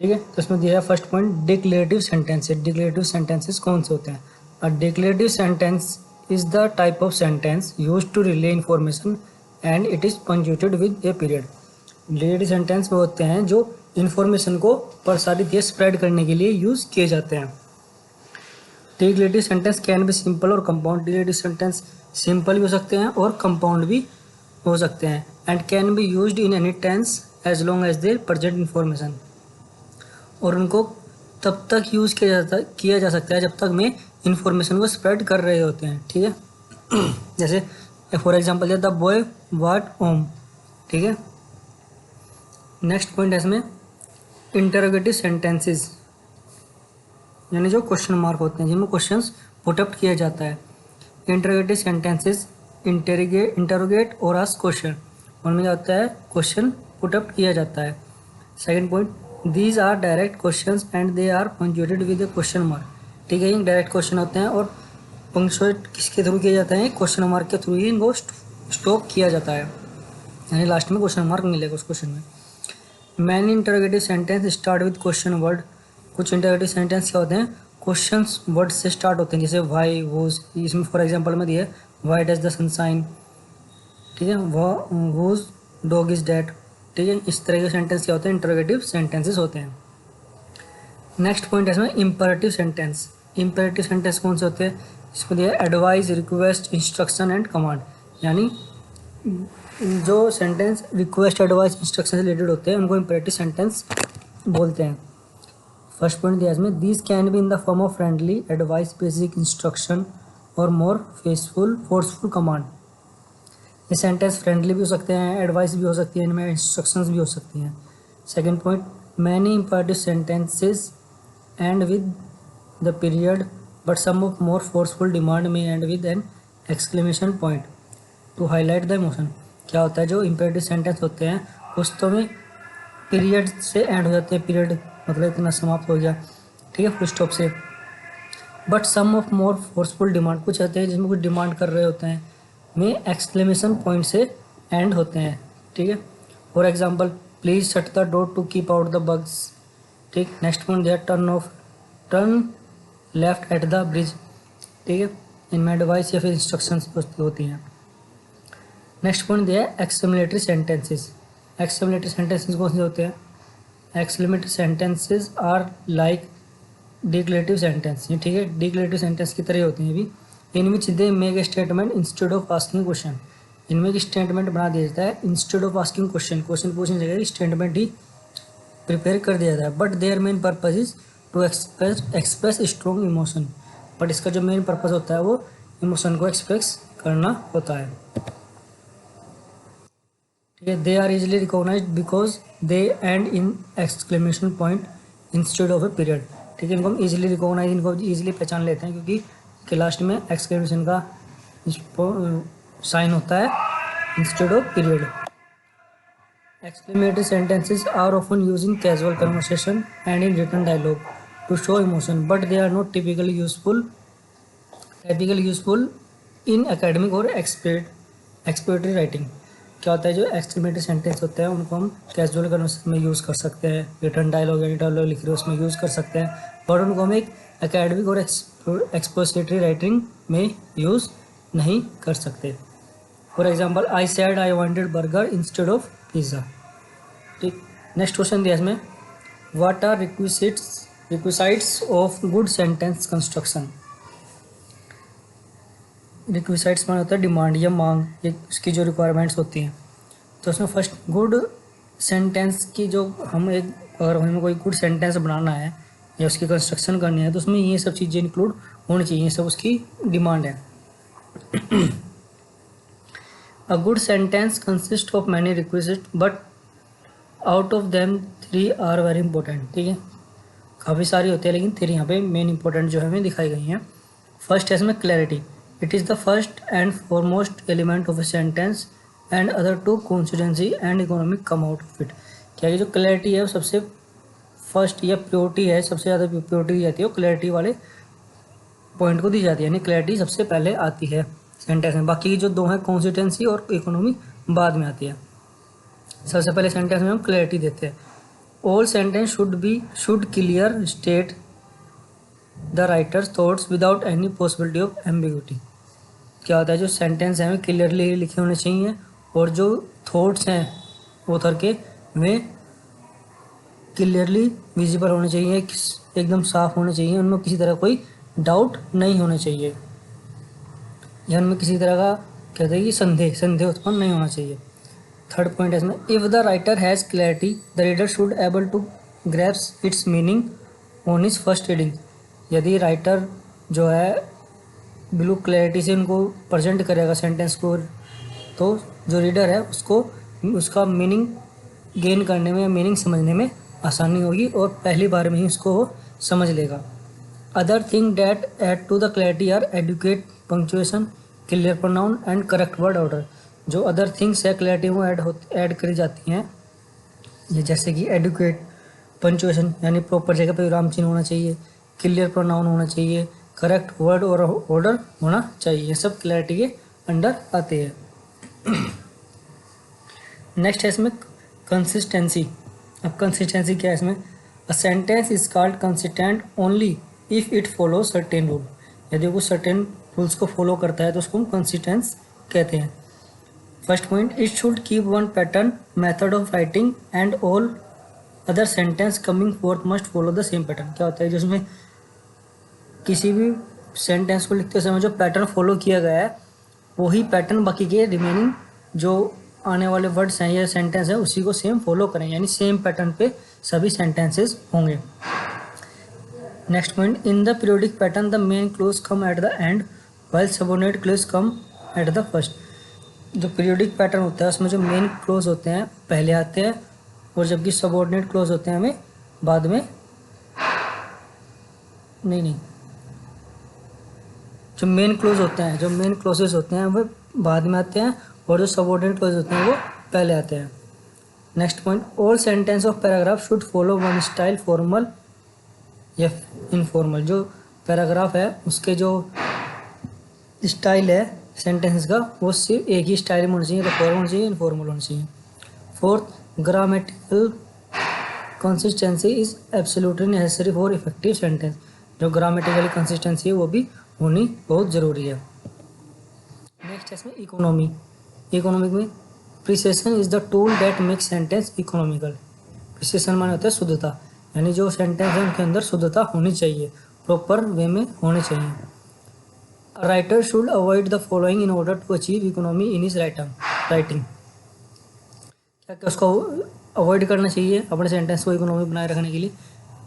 ठीक है। तो इसमें दिया है first point, declarative sentences. Declarative sentences कौन से होते हैं। A declarative sentence is the type of sentence used to relay information and it is punctuated with a period. Declarative sentence वो होते हैं जो इंफॉर्मेशन को प्रसारित या स्प्रेड करने के लिए यूज किए जाते हैं। Declarative sentence can be simple और कंपाउंड। डिक्लेरेटिव सेंटेंस सिंपल भी हो सकते हैं और कंपाउंड भी हो सकते हैं। And can be used in any tense as long as there present information. और उनको तब तक यूज़ किया जा सकता है जब तक में इंफॉर्मेशन को स्प्रेड कर रहे होते हैं, ठीक है। जैसे for example, the boy what home, ठीक है। नेक्स्ट पॉइंट है इसमें इंटरोगेटिव सेंटेंसेस, यानी जो क्वेश्चन मार्क होते हैं जिनमें क्वेश्चंस पुट अप किया जाता है। इंटरोगेटिव सेंटेंसेस इंटरोगेट और आस्क क्वेश्चन, उनमें क्या होता है, क्वेश्चन पुटअप किया जाता है। Second point, these are direct questions and they are punctuated with a question mark. ठीक है, ये डायरेक्ट क्वेश्चन होते हैं और पंक्चुएट किसके थ्रू किया जाता है, क्वेश्चन मार्क के थ्रू ही इनको स्टॉप किया जाता है, यानी लास्ट में क्वेश्चन मार्क मिलेगा उस क्वेश्चन में। Many interrogative sentence start with question word. कुछ इंटरोगेटिव सेंटेंस क्या होते हैं, क्वेश्चन वर्ड से स्टार्ट होते हैं, जैसे वाई वोज, इसमें फॉर एग्जांपल में दिया why does the sun shine. ठीक है, वोज डॉग इज डेड। ठीक है, इस तरह के सेंटेंस क्या होते हैं, इंटरोगेटिव सेंटेंसेस होते हैं। नेक्स्ट पॉइंट है इसमें इम्पेरेटिव सेंटेंस। इम्पेरेटिव सेंटेंस कौन से होते हैं, इसमें दिया advice, request, instruction and command. यानी जो सेंटेंस रिक्वेस्ट, एडवाइस, इंस्ट्रक्शन से रिलेटेड होते हैं उनको इम्पेरेटिव सेंटेंस बोलते हैं। फर्स्ट पॉइंट दिया इसमें, these can be in the form of friendly advice, basic instruction और मोर फोर्सफुल कमांड। ये सेंटेंस फ्रेंडली भी हो सकते हैं, एडवाइस भी हो सकती है, इनमें इंस्ट्रक्शंस भी हो सकती हैं। Second point, many imperative sentences end with the period but some of more forceful demand में end with an exclamation point to highlight the emotion. क्या होता है, जो इम्पेरेटिव सेंटेंस होते हैं कुछ तो में पीरियड से एंड हो जाते हैं, पीरियड मतलब इतना समाप्त हो गया, ठीक है, फुल स्टॉप से। But some of more forceful demand, कुछ होते हैं जिसमें कुछ डिमांड कर रहे होते हैं, में एक्सक्लेमेशन पॉइंट से एंड होते हैं। ठीक है, for example please shut the door to keep out the bugs. ठीक, नेक्स्ट पॉइंट दिया turn left at the bridge. ठीक है, इनमें एडवाइस या फिर इंस्ट्रक्शंस होती हैं। नेक्स्ट पॉइंट दिया है एक्सक्लेमेटरी सेंटेंसेस। एक्सक्लेमेटरी सेंटेंसेस कौन से होते हैं, exclamatory sentences are like declarative sentence. ठीक है, डिक्लेरेटिव सेंटेंस की तरह होते हैं भी। इनमें they make a statement instead of asking question. इनमें एक स्टेटमेंट बना दिया जाता है instead of asking question, question पूछने की जगह स्टेटमेंट ही प्रिपेयर कर दिया जाता है। But their main purpose is to express strong emotion. But इसका जो मेन पर्पज होता है वो इमोशन को एक्सप्रेस करना होता है। ठीक है, they are easily recognized because they end in exclamation point instead of a period. ठीक है, इनको हम इजीली रिकॉग्नाइज, इनको इजीली पहचान लेते हैं क्योंकि के लास्ट में एक्सक्लेमेशन का साइन होता है instead of period. Exclamatory sentences are often use in casual conversation and in written dialogue to show emotion, but they are not typically useful in academic और एक्सप्लोरेटरी राइटिंग। क्या होता है, जो exclamatory sentence होते हैं उनको हम कैजुअल कन्वर्सेशन में यूज़ कर सकते हैं, रिटन डायलॉग यानी डायलॉग लिख रहे हो उसमें यूज़ कर सकते हैं, बट उनको हम एक एकेडमिक और एक्सप्लोरेटरी राइटिंग में यूज़ नहीं कर सकते। For example I said I wanted burger instead of pizza. ठीक, नेक्स्ट क्वेश्चन दिया इसमें, what are requisites of good sentence construction. Requisites में होता है डिमांड या मांग, ये उसकी जो रिक्वायरमेंट्स होती हैं। तो उसमें फर्स्ट गुड सेंटेंस की जो हम एक, अगर हमें कोई गुड सेंटेंस बनाना है या उसकी कंस्ट्रक्शन करनी है तो उसमें ये सब चीज़ें इंक्लूड होनी चाहिए, ये सब उसकी डिमांड है। A good sentence consist of many requisite but out of them 3 are very important. ठीक है, काफ़ी सारी होती है लेकिन 3 यहाँ पे मेन इंपॉर्टेंट जो है हमें दिखाई गई हैं। फर्स्ट है इसमें clarity, it is the first and foremost element of a sentence and other two consistency and economic come out of it. क्या ये जो क्लैरिटी है वो सबसे फर्स्ट या प्योरिटी है, सबसे ज़्यादा प्योरिटी दी जाती है वो क्लैरिटी वाले पॉइंट को दी जाती है, यानी क्लैरिटी सबसे पहले आती है सेंटेंस में। बाकी की जो 2 हैं कॉन्सिस्टेंसी और इकोनॉमी बाद में आती है। सबसे पहले सेंटेंस में हम क्लैरिटी देते हैं। All sentence should clear state the writers thoughts without any possibility of ambiguity. क्या होता है, जो सेंटेंस हैं क्लियरली लिखे होने चाहिए और जो थॉट्स हैं ऑथर के वे क्लियरली विजिबल होने चाहिए, एकदम साफ होने चाहिए, उनमें किसी तरह कोई डाउट नहीं होने चाहिए या उनमें किसी तरह का कहते हैं कि संदेह उत्पन्न नहीं होना चाहिए। थर्ड पॉइंट है इसमें, if the writer has clarity the reader should able to grasp its meaning on his first reading. यदि राइटर जो है बिल्कुल क्लैरिटी से उनको प्रेजेंट करेगा सेंटेंस को, तो जो रीडर है उसको उसका मीनिंग गेन करने में, मीनिंग समझने में आसानी होगी और पहली बार में ही उसको वो समझ लेगा। Other thing that add to the clarity are adequate, punctuation, clear pronoun and correct word order. जो अदर थिंग्स है क्लैरिटी में ऐड करी जाती हैं ये जैसे कि एडुकेट, पंचुएशन यानी प्रॉपर जगह पे विराम चिन्ह होना चाहिए, क्लियर प्रोनाउन होना चाहिए, करेक्ट वर्ड और ऑर्डर होना चाहिए, ये सब क्लैरिटी के अंडर आते हैं। नेक्स्ट है इसमें कंसिस्टेंसी। अब कंसिस्टेंसी क्या है इसमें? अ sentence is called consistent only if it follow certain rule. यदि वो सर्टेन रूल्स को फॉलो करता है तो उसको हम कंसिस्टेंस कहते हैं। First point, it should keep one pattern method of writing and all other sentence coming fourth must follow the same pattern. क्या होता है, जिसमें किसी भी सेंटेंस को लिखते समय जो पैटर्न फॉलो किया गया है वही पैटर्न बाकी के रिमेनिंग जो आने वाले वर्ड्स हैं या सेंटेंस है उसी को सेम फॉलो करें, यानी सेम पैटर्न पे सभी सेंटेंसेस होंगे। Next point, in the periodic pattern the main close come eight the and while subordinate close come at the first. जो पीरियोडिक पैटर्न होता है उसमें जो मेन क्लोज होते हैं पहले आते हैं और जबकि सबऑर्डिनेट क्लोज होते हैं हमें बाद में नहीं जो मेन क्लोज होते हैं, जो मेन क्लोजेस होते हैं वो बाद में आते हैं और जो सबऑर्डिनेट क्लोज होते हैं वो पहले आते हैं। Next point, all sentence of paragraph should follow one style, formal या इनफॉर्मल। जो पैराग्राफ है उसके जो स्टाइल है सेंटेंस का वो सिर्फ एक ही स्टाइल में होना चाहिए, तो फॉर्मल होना चाहिए, इनफॉर्मल होना चाहिए। Fourth, grammatical consistency is absolutely necessary for effective sentence. जो ग्रामेटिकली कंसिस्टेंसी है वो भी होनी बहुत ज़रूरी है। नेक्स्ट है इसमें इकोनॉमी। इकोनॉमिक में precision is the tool that makes sentence economical. Precision माने होता है शुद्धता, यानी जो सेंटेंस है उनके अंदर शुद्धता होनी चाहिए, प्रॉपर वे में होने चाहिए। Writer should avoid the following in order to achieve economy in his writing. क्या क्या उसको अवॉइड करना चाहिए अपने सेंटेंस को इकोनॉमी बनाए रखने के लिए?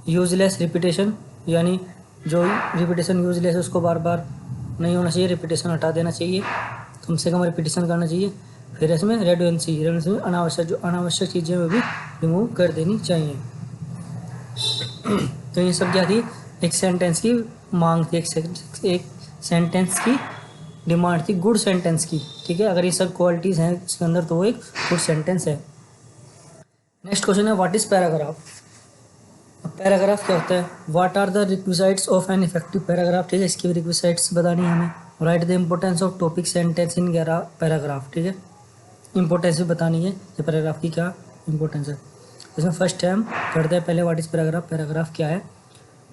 यूजलेस रिपीटेशन, यानी जो रिपीटेशन यूजलेस है उसको बार बार नहीं होना चाहिए, रिपीटेशन हटा देना चाहिए, कम से कम रिपीटेशन करना चाहिए। फिर इसमें रेडुएंसी में अनावश्यक जो अनावश्यक चीज़ें वो भी रिमूव कर देनी चाहिए। तो ये सब क्या थी? एक सेंटेंस की मांग थी, एक सेंटेंस की डिमांड थी, गुड सेंटेंस की। ठीक है, अगर ये सब क्वालिटीज़ हैं इसके अंदर तो वो एक गुड सेंटेंस है। नेक्स्ट क्वेश्चन है, व्हाट इज पैराग्राफ? पैराग्राफ क्या होता है? What are the requisites of an effective paragraph? ठीक है, इसकी रिक्विजिट्स बतानी है हमें। Write the importance of topic sentence in paragraph. ठीक है, इंपॉर्टेंस भी बतानी है कि पैराग्राफ की क्या इंपॉर्टेंस है। इसमें फर्स्ट टाइम पढ़ते हैं पहले व्हाट इज पैराग्राफ। पैराग्राफ क्या है?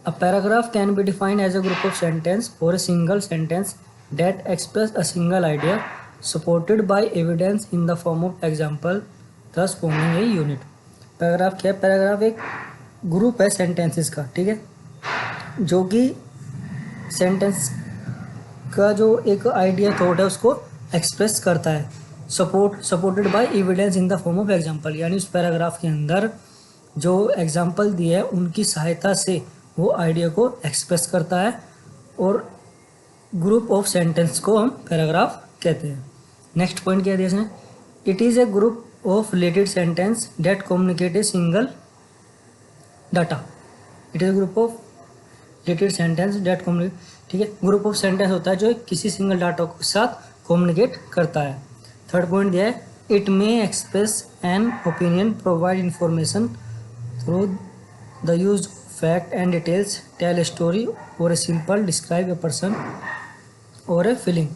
A paragraph can be defined as a group of sentence or a single sentence that express a single idea supported by evidence in the form of example thus forming a unit. Paragraph क्या है? Paragraph एक group है sentences का, ठीक है, जो कि sentence का जो एक आइडिया थॉट है उसको एक्सप्रेस करता है, supported by evidence in the form of example. यानी उस पैराग्राफ के अंदर जो एग्जांपल दिए है उनकी सहायता से वो आइडिया को एक्सप्रेस करता है, और ग्रुप ऑफ सेंटेंस को हम पैराग्राफ कहते हैं। नेक्स्ट पॉइंट क्या दिया इसने? It is a group of related sentence that communicate a single data. It is group of related sentence that communicate. ठीक है, ग्रुप ऑफ सेंटेंस होता है जो किसी सिंगल डाटा के साथ कम्युनिकेट करता है। थर्ड पॉइंट दिया है, it may express an opinion, provide information through the use fact and details, tell a story or a simple describe a person or a feeling.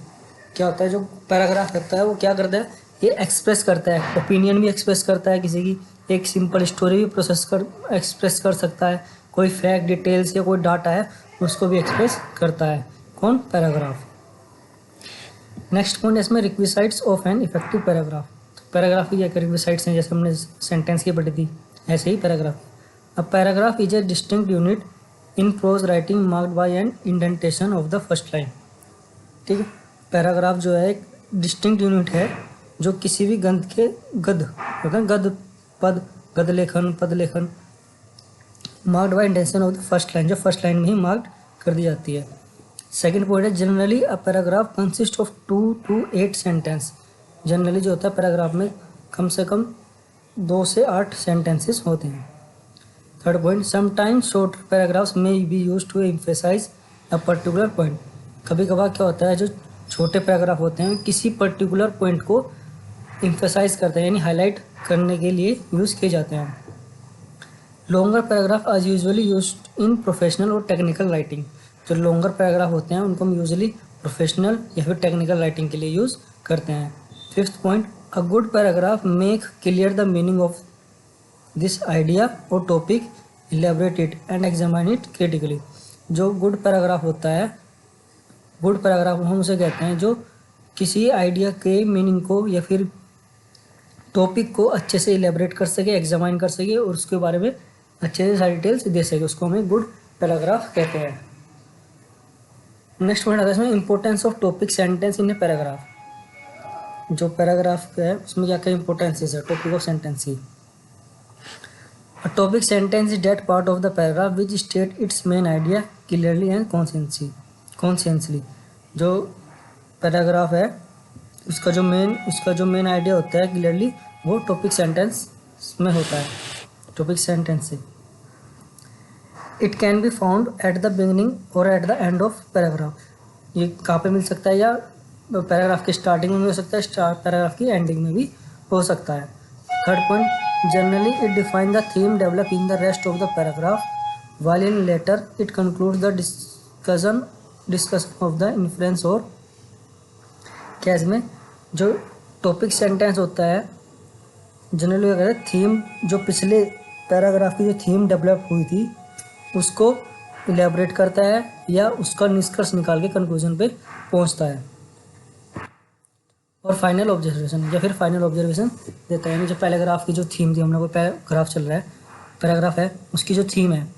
क्या होता है जो पैराग्राफ करता है वो क्या करता है? ये एक्सप्रेस करता है, ओपिनियन भी एक्सप्रेस करता है किसी की, एक सिंपल स्टोरी भी एक्सप्रेस कर सकता है, कोई फैक्ट डिटेल्स या कोई डाटा है उसको भी एक्सप्रेस करता है। कौन? पैराग्राफ। नेक्स्ट पॉइंट इसमें requisites of an effective paragraph. Paragraph की क्या रिक्विजिट्स हैं? जैसे हमने सेंटेंस की पढ़ी थी ऐसे ही पैराग्राफ। अब paragraph is a distinct unit in prose writing marked by an indentation of the first line. ठीक है, पैराग्राफ जो है एक डिस्टिंक्ट यूनिट है जो किसी भी गद्य के गद्य पद लेखन marked by intention of the first line, जो फर्स्ट लाइन में ही मार्क्ड कर दी जाती है। सेकंड पॉइंट है, generally a paragraph consist of 2 to 8 sentence. Generally जो होता है पैराग्राफ में कम से कम 2 से 8 सेंटेंसेस होते हैं। Third point, sometimes short paragraphs may be use to emphasize a particular point. कभी कभार क्या होता है जो छोटे पैराग्राफ होते हैं किसी पर्टिकुलर पॉइंट को एम्फेसाइज करते हैं, यानी हाईलाइट करने के लिए यूज़ किए जाते हैं। Longer paragraph are usually used in professional और टेक्निकल राइटिंग। जो लॉन्गर पैराग्राफ होते हैं उनको हम यूजुअली प्रोफेशनल या फिर टेक्निकल राइटिंग के लिए यूज़ करते हैं। Fifth point, a good paragraph make clear the meaning of this idea or topic, elaborate it and examine it critically. जो गुड पैराग्राफ होता है, गुड पैराग्राफ हम उसे कहते हैं जो किसी आइडिया के मीनिंग को या फिर टॉपिक को अच्छे से इलेबोरेट कर सके, एग्जामाइन कर सके और उसके बारे में अच्छे से सारी डिटेल्स दे सके, उसको हमें गुड पैराग्राफ कहते हैं। नेक्स्ट पॉइंट आता है इसमें importance of topic sentence in a paragraph. जो पैराग्राफ है उसमें क्या क्या इंपॉर्टेंसेस है टॉपिक ऑफ सेंटेंस की। अ topic sentence is that part of the paragraph which state it's main idea clearly and consciously. जो पैराग्राफ है उसका जो मेन आइडिया होता है क्लियरली, वो टॉपिक सेंटेंस में होता है, टॉपिक सेंटेंस से। It can be found at the beginning or at the end of paragraph. ये कहाँ पे मिल सकता है, या पैराग्राफ के स्टार्टिंग में भी हो सकता है, पैराग्राफ की एंडिंग में भी हो सकता है। Third point, generally it define the theme develop in the rest of the paragraph, while in later it concludes the discussion of the inference और केस में जो टॉपिक सेंटेंस होता है जनरली अगर थीम, जो पिछले पैराग्राफ की जो थीम डेवलप हुई थी उसको इलेबोरेट करता है या उसका निष्कर्ष निकाल के कंक्लूजन पे पहुंचता है। और फाइनल ऑब्जर्वेशन या फिर फाइनल ऑब्जर्वेशन देता है, यानी जो पैराग्राफ की जो थीम थी, हमने कोई पैराग्राफ चल रहा है, पैराग्राफ है, उसकी जो थीम है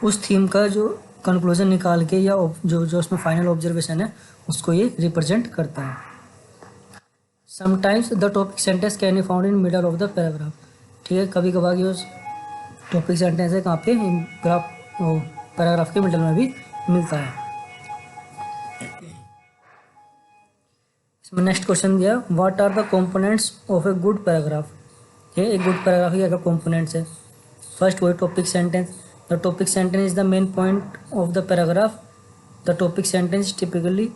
उस थीम का जो कंक्लूजन निकाल के या जो उसमें फाइनल ऑब्जर्वेशन है उसको ये रिप्रेजेंट करता है। Sometimes the topic sentence can be found in middle of the paragraph. ठीक है, कभी कभार ये टॉपिक सेंटेंस है कहाँ पे, पैराग्राफ के मिडल में भी मिलता है। इसमें नेक्स्ट क्वेश्चन दिया, what are the components of a good paragraph. ये एक गुड पैराग्राफ के क्या कंपोनेंट्स है। फर्स्ट वही topic sentence. The topic sentence is the main point of the paragraph. The topic sentence typically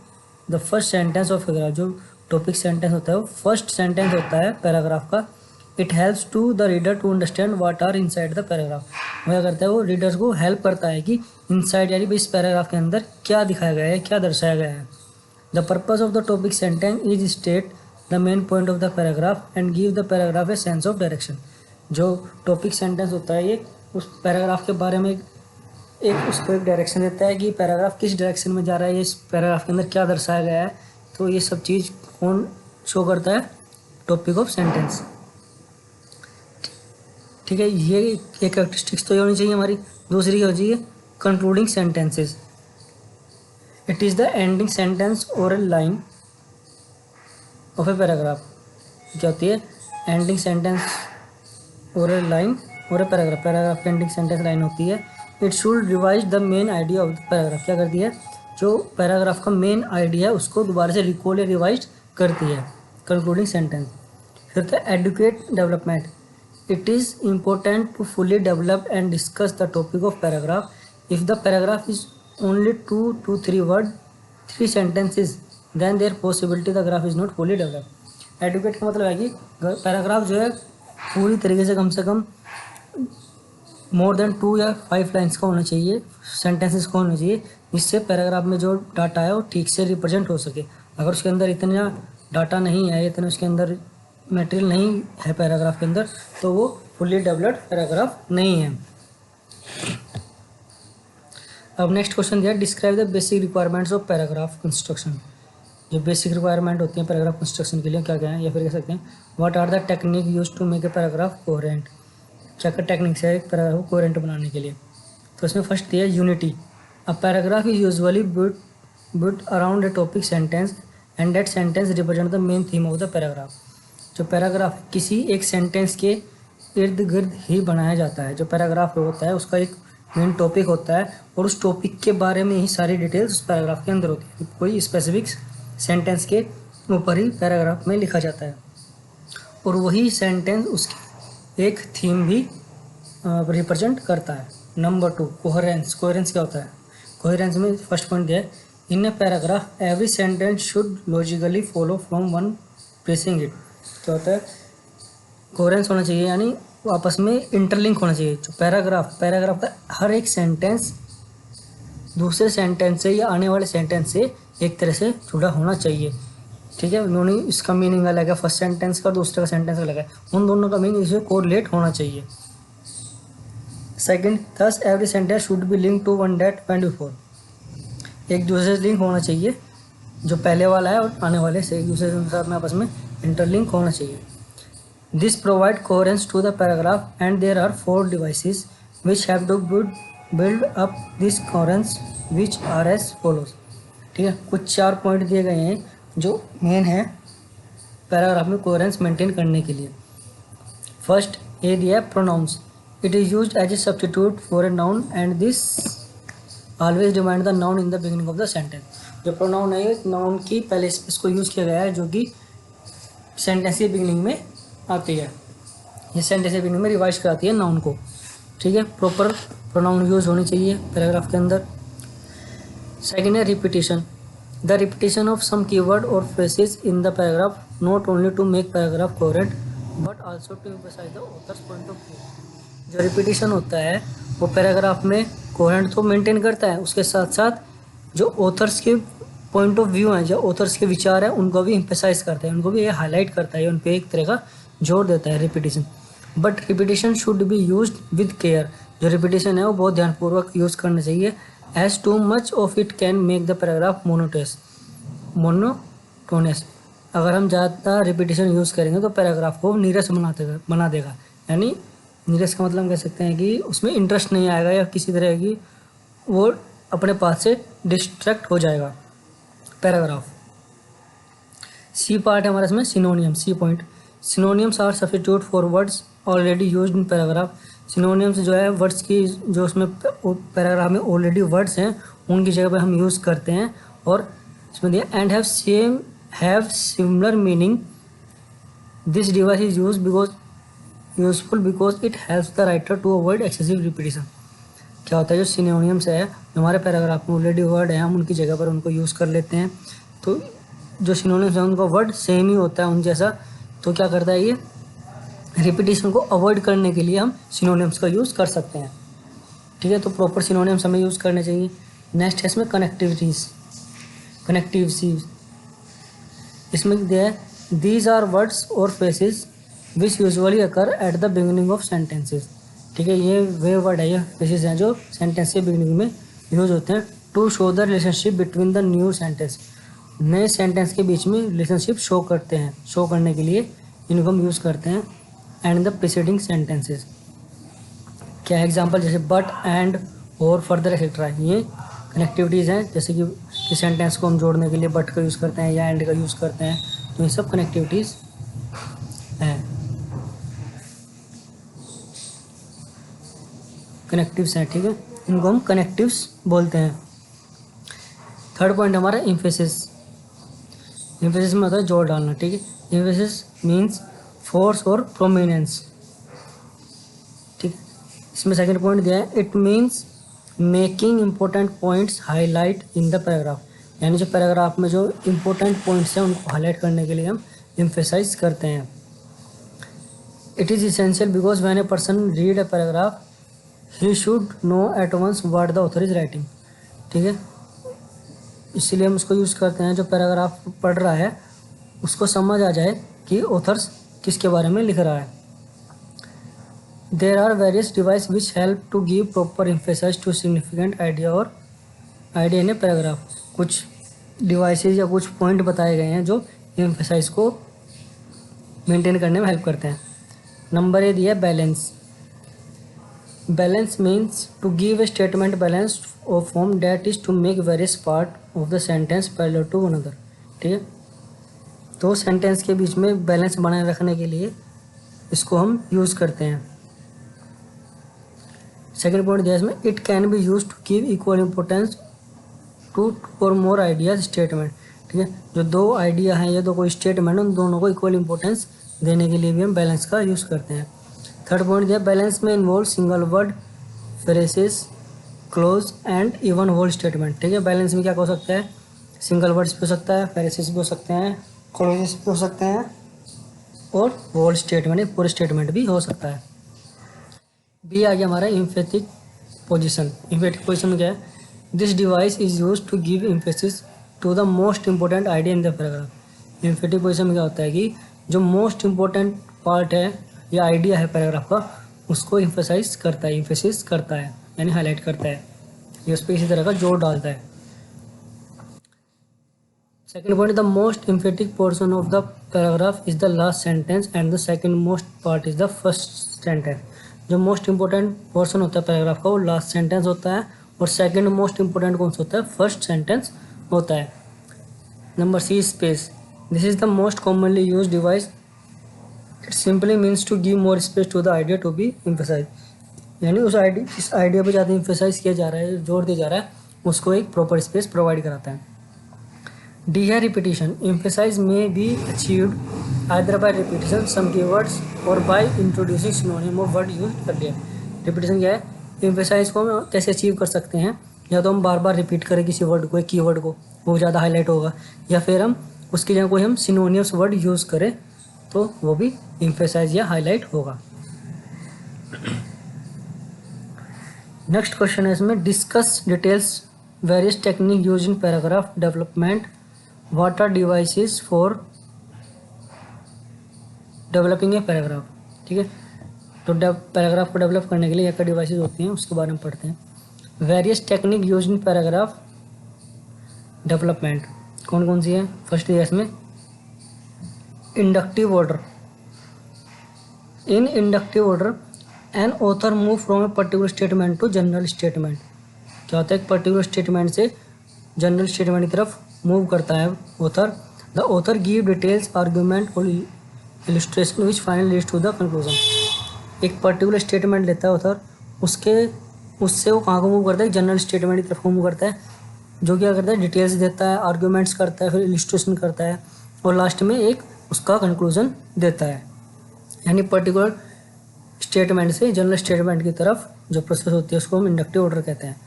the first sentence of paragraph. जो topic sentence होता है वो फर्स्ट सेंटेंस होता है पैराग्राफ का। It helps to the reader to understand what are inside the paragraph. वो क्या करता है, वो रीडर्स को हेल्प करता है कि इनसाइड यानी इस पैराग्राफ के अंदर क्या दिखाया गया है, क्या दर्शाया गया है। The purpose of the topic sentence is state the main point of the paragraph and give the paragraph a sense of direction. जो टॉपिक सेंटेंस होता है ये उस पैराग्राफ के बारे में उसको एक डायरेक्शन देता है कि पैराग्राफ किस डायरेक्शन में जा रहा है, इस पैराग्राफ के अंदर क्या दर्शाया गया है। तो ये सब चीज़ कौन शो करता है, टॉपिक ऑफ सेंटेंस। ठीक है, ये एक कैरेक्टरिस्टिक्स तो ये होनी चाहिए हमारी। दूसरी क्या होनी चाहिए, concluding sentences. It is the ending sentence और ए लाइन ऑफ ए पैराग्राफ। क्या होती है, एंडिंग सेंटेंस और ए लाइन और ए पैराग्राफ। पैराग्राफ की एंडिंग सेंटेंस लाइन होती है। It should revise the main idea of the paragraph. क्या करती है, जो पैराग्राफ का मेन आइडिया है उसको दोबारा से रिकॉल या रिवाइज करती है, कंक्लूडिंग सेंटेंस। फिर था educate development. It is important to fully develop and discuss the topic of paragraph. If the paragraph is only 2 to 3 words, 3 sentences, then there possibility the graph is not fully developed। Educate का मतलब है कि paragraph जो है पूरी तरीके से कम more than 2 या 5 लाइन्स का होना चाहिए, सेंटेंसेस का होना चाहिए, जिससे पैराग्राफ में जो डाटा है वो ठीक से रिप्रेजेंट हो सके। अगर उसके अंदर इतना डाटा नहीं है, इतना उसके अंदर मटेरियल नहीं है पैराग्राफ के अंदर, तो वो फुली डेवलप्ड पैराग्राफ नहीं है। अब नेक्स्ट क्वेश्चन दिया, describe the basic requirements of paragraph construction. जो बेसिक रिक्वायरमेंट होती है पैराग्राफ कंस्ट्रक्शन के लिए क्या क्या है, या फिर कह सकते हैं what are the technique use to make a paragraph coherent. क्या क्या टेक्निक्स है एक पैराग्राफ को कोहेरेंट बनाने के लिए। तो इसमें फर्स्ट दिया unity. A paragraph is usually built around a topic sentence and that sentence represent the main theme of the paragraph. जो पैराग्राफ किसी एक सेंटेंस के इर्द गिर्द ही बनाया जाता है। जो पैराग्राफ होता है उसका एक मेन टॉपिक होता है और उस टॉपिक के बारे में ही सारी डिटेल्स उस पैराग्राफ के अंदर होती है। कोई स्पेसिफिक सेंटेंस के ऊपर ही पैराग्राफ में लिखा जाता है और वही सेंटेंस उसकी एक थीम भी रिप्रेजेंट करता है। Number 2, coherence. कोहेरेंस क्या होता है, कोहेरेंस में फर्स्ट पॉइंट दिया है, in a paragraph every sentence should logically follow from one preceding it. क्या होता है, कोहेरेंस होना चाहिए, यानी वो आपस में इंटरलिंक होना चाहिए। जो पैराग्राफ का हर एक सेंटेंस दूसरे सेंटेंस से या आने वाले सेंटेंस से एक तरह से जुड़ा होना चाहिए। ठीक है, उन्होंने इसका मीनिंग अलग है, फर्स्ट सेंटेंस का और दूसरे का सेंटेंस अलग है, उन दोनों का मीनिंग इसमें कोरिलेट होना चाहिए। Second, thus every sentence should be link to one that went before. एक दूसरे से लिंक होना चाहिए, जो पहले वाला है और आने वाले से एक दूसरे के साथ में आपस में इंटरलिंक होना चाहिए। This provide coherence to the paragraph and there are 4 devices which have to build up this coherence which are as follows. ठीक है, कुछ 4 पॉइंट दिए गए हैं जो मेन है पैराग्राफ में कोहेरेंस मेंटेन करने के लिए। फर्स्ट, ये दिया है pronouns. It is used as a substitute for a noun and this always demand the noun in the beginning of the sentence. जो प्रोनाउन है नाउन की पहले इसको यूज़ किया गया है, जो कि सेंटेंस की बिगिनिंग में आती है। ये सेंटेंस की बिगिनिंग में रिवाइज कराती है नाउन को। ठीक है, प्रॉपर प्रोनाउन यूज होनी चाहिए पैराग्राफ के अंदर। सेकेंड है repetition. The repetition of some keyword or phrases in the paragraph not only to make paragraph coherent but also to emphasize the author's point of view. जो repetition होता है वो paragraph में कोहेरेंट तो maintain करता है, उसके साथ साथ जो ऑथर्स के पॉइंट ऑफ व्यू हैं, जो ऑथर्स के विचार हैं, उनको भी एम्फसाइज करता है, उनको भी ये हाईलाइट करता है, उन पर एक तरह का जोर देता है repetition. But repetition should be used with care. जो रिपीटिशन है वो बहुत ध्यानपूर्वक यूज़ करना चाहिए। As too much of it can make the paragraph monotonous. अगर हम ज़्यादा रिपीटिशन यूज़ करेंगे तो पैराग्राफ को नीरस बना देगा। यानी नीरस का मतलब कह सकते हैं कि उसमें इंटरेस्ट नहीं आएगा या किसी तरह की वो अपने पास से डिस्ट्रैक्ट हो जाएगा पैराग्राफ। सी पार्ट है हमारा इसमें synonym. C point, synonyms are substitute for words already used in paragraph. Synonyms जो है वर्ड्स की, जो उसमें पैराग्राफ में ऑलरेडी वर्ड्स हैं उनकी जगह पे हम यूज़ करते हैं। और इसमें दिया and have similar meaning. This device is useful because it helps the writer to avoid excessive repetition. क्या होता है, जो सिनोनियम्स है हमारे पैराग्राफ में ऑलरेडी वर्ड है, हम उनकी जगह पर उनको यूज़ कर लेते हैं। तो जो सिनोनिम्स है उनका वर्ड सेम ही होता है उन जैसा, तो क्या करता है ये रिपीटिशन को अवॉइड करने के लिए हम सिनोनिम्स का यूज़ कर सकते हैं। ठीक है, तो प्रॉपर सिनोनिम्स हमें यूज़ करने चाहिए। नेक्स्ट है इसमें कनेक्टिविटीज। इसमें दिया है दीज आर वर्ड्स और phrases which usually occur at the beginning of sentences. ठीक है, ये वे वर्ड है, ये फ्रेजेस हैं जो सेंटेंस के बिगिनिंग में यूज होते हैं to show the relationship between the new sentence. नए सेंटेंस के बीच में रिलेशनशिप शो करने के लिए इनको हम यूज़ करते हैं। एंड द प्रीसीडिंग सेंटेंसेस, क्या एग्जांपल, जैसे बट, एंड, और, फर्दर एक्सेट्रा, ये कनेक्टिविटीज़ हैं। जैसे कि सेंटेंस को हम जोड़ने के लिए बट का यूज़ करते हैं या एंड का यूज़ करते हैं, तो ये सब कनेक्टिविटीज़ हैं, कनेक्टिव्स हैं। ठीक है, इनको हम कनेक्टिव्स बोलते हैं। थर्ड पॉइंट हमारा एम्फेसिस। एम्फेसिस में होता है जोर डालना। ठीक है, एम्फेसिस मीन्स फोर्स और प्रोमिनेंस। ठीक है, इसमें सेकंड पॉइंट दिया है it means making important points highlight in the paragraph. यानी जो पैराग्राफ में जो इम्पोर्टेंट पॉइंट्स हैं उनको हाईलाइट करने के लिए हम एम्फेसाइज करते हैं। It is essential because when a person read a paragraph he should know at once what the author is writing. ठीक है, इसलिए हम उसको यूज़ करते हैं, जो पैराग्राफ पढ़ रहा है उसको समझ आ जाए कि ऑथर्स किसके बारे में लिख रहा है। There are various device which help to give proper emphasize to significant idea in a paragraph. कुछ डिवाइसेज या कुछ पॉइंट बताए गए हैं जो एम्फेसाइज को मेंटेन करने में हेल्प करते हैं। नंबर ए दिया balance. Balance means to give a statement balanced of form that is to make various part of the sentence parallel to one other. ठीक है, तो सेंटेंस के बीच में बैलेंस बनाए रखने के लिए इसको हम यूज़ करते हैं। सेकेंड पॉइंट दिया इसमें it can be use to give equal importance two or more ideas statement. ठीक है, जो दो आइडिया हैं या दो कोई स्टेटमेंट उन दोनों को इक्वल इम्पोर्टेंस देने के लिए भी हम बैलेंस का यूज़ करते हैं। थर्ड पॉइंट दिया बैलेंस में involve single word, phrases, clause and even whole statement. ठीक है, बैलेंस में क्या हो सकता है, सिंगल वर्ड्स भी हो सकता है, फ्रेसेस भी हो सकते हैं, क्लोजेस भी हो सकते हैं और होल स्टेटमेंट, पूरे स्टेटमेंट भी हो सकता है। बी आ गया हमारा एम्फेटिक पोजीशन। एम्फेटिक पोजीशन में क्या है, this device is use to give emphasis to the most important idea in the paragraph. Emphatic position में क्या होता है कि जो मोस्ट इंपॉर्टेंट पार्ट है या आइडिया है पैराग्राफ का, उसको एम्फेसाइज करता है, एम्फेसिस करता है, यानी हाईलाइट करता है, ये उस पर इसी तरह का जोर डालता है। Second point, the most emphatic portion of the paragraph is the last sentence and the second most part is the first sentence. जो मोस्ट इंपॉर्टेंट पोर्शन होता है पैराग्राफ का वो लास्ट सेंटेंस होता है, और सेकेंड मोस्ट इंपॉर्टेंट कौन सा होता है, फर्स्ट सेंटेंस होता है। Number C, space. This is the most commonly use device, it simply means to give more space to the idea to be emphasize. यानी उस आइडिया, जिस आइडिया पर ज़्यादा एम्फेसाइज किया जा रहा है, जोर दिया जा रहा है, उसको एक प्रॉपर स्पेस प्रोवाइड कराता है। डी है repetition. Emphasize may be achieved either by repetition some keywords or by introducing synonym of word used earlier. Repetition क्या है, एम्फेसाइज को हम कैसे अचीव कर सकते हैं, या तो हम बार बार रिपीट करें किसी वर्ड को, एक कीवर्ड को, वो ज़्यादा हाईलाइट होगा, या फिर हम उसकी जगह कोई हम सिनोनियम्स वर्ड यूज़ करें तो वो भी एम्फेसाइज या हाईलाइट होगा। नेक्स्ट क्वेश्चन है इसमें, discuss details various technique use in paragraph development, what are devices for developing a paragraph. ठीक है, तो पैराग्राफ को डेवलप करने के लिए क्या डिवाइसेस होती हैं उसके बारे में पढ़ते हैं। Various technique use in paragraph development कौन कौन सी है। फर्स्ट है इसमें inductive order. In inductive order an author move from a particular statement to general statement. क्या होता है, एक पर्टिकुलर स्टेटमेंट से जनरल स्टेटमेंट की तरफ मूव करता है author. The author give details argument or illustration which finally leads to the conclusion. एक पर्टिकुलर स्टेटमेंट लेता है ऑथर, उससे वो कहाँ को मूव करता है, जनरल स्टेटमेंट की तरफ को मूव करता है, जो क्या करता है, डिटेल्स देता है, आर्ग्यूमेंट्स करता है, फिर इलस्ट्रेशन करता है, और लास्ट में एक उसका कंक्लूजन देता है। यानी पर्टिकुलर स्टेटमेंट से जनरल स्टेटमेंट की तरफ जो प्रोसेस होती है उसको हम इंडक्टिव ऑर्डर कहते हैं।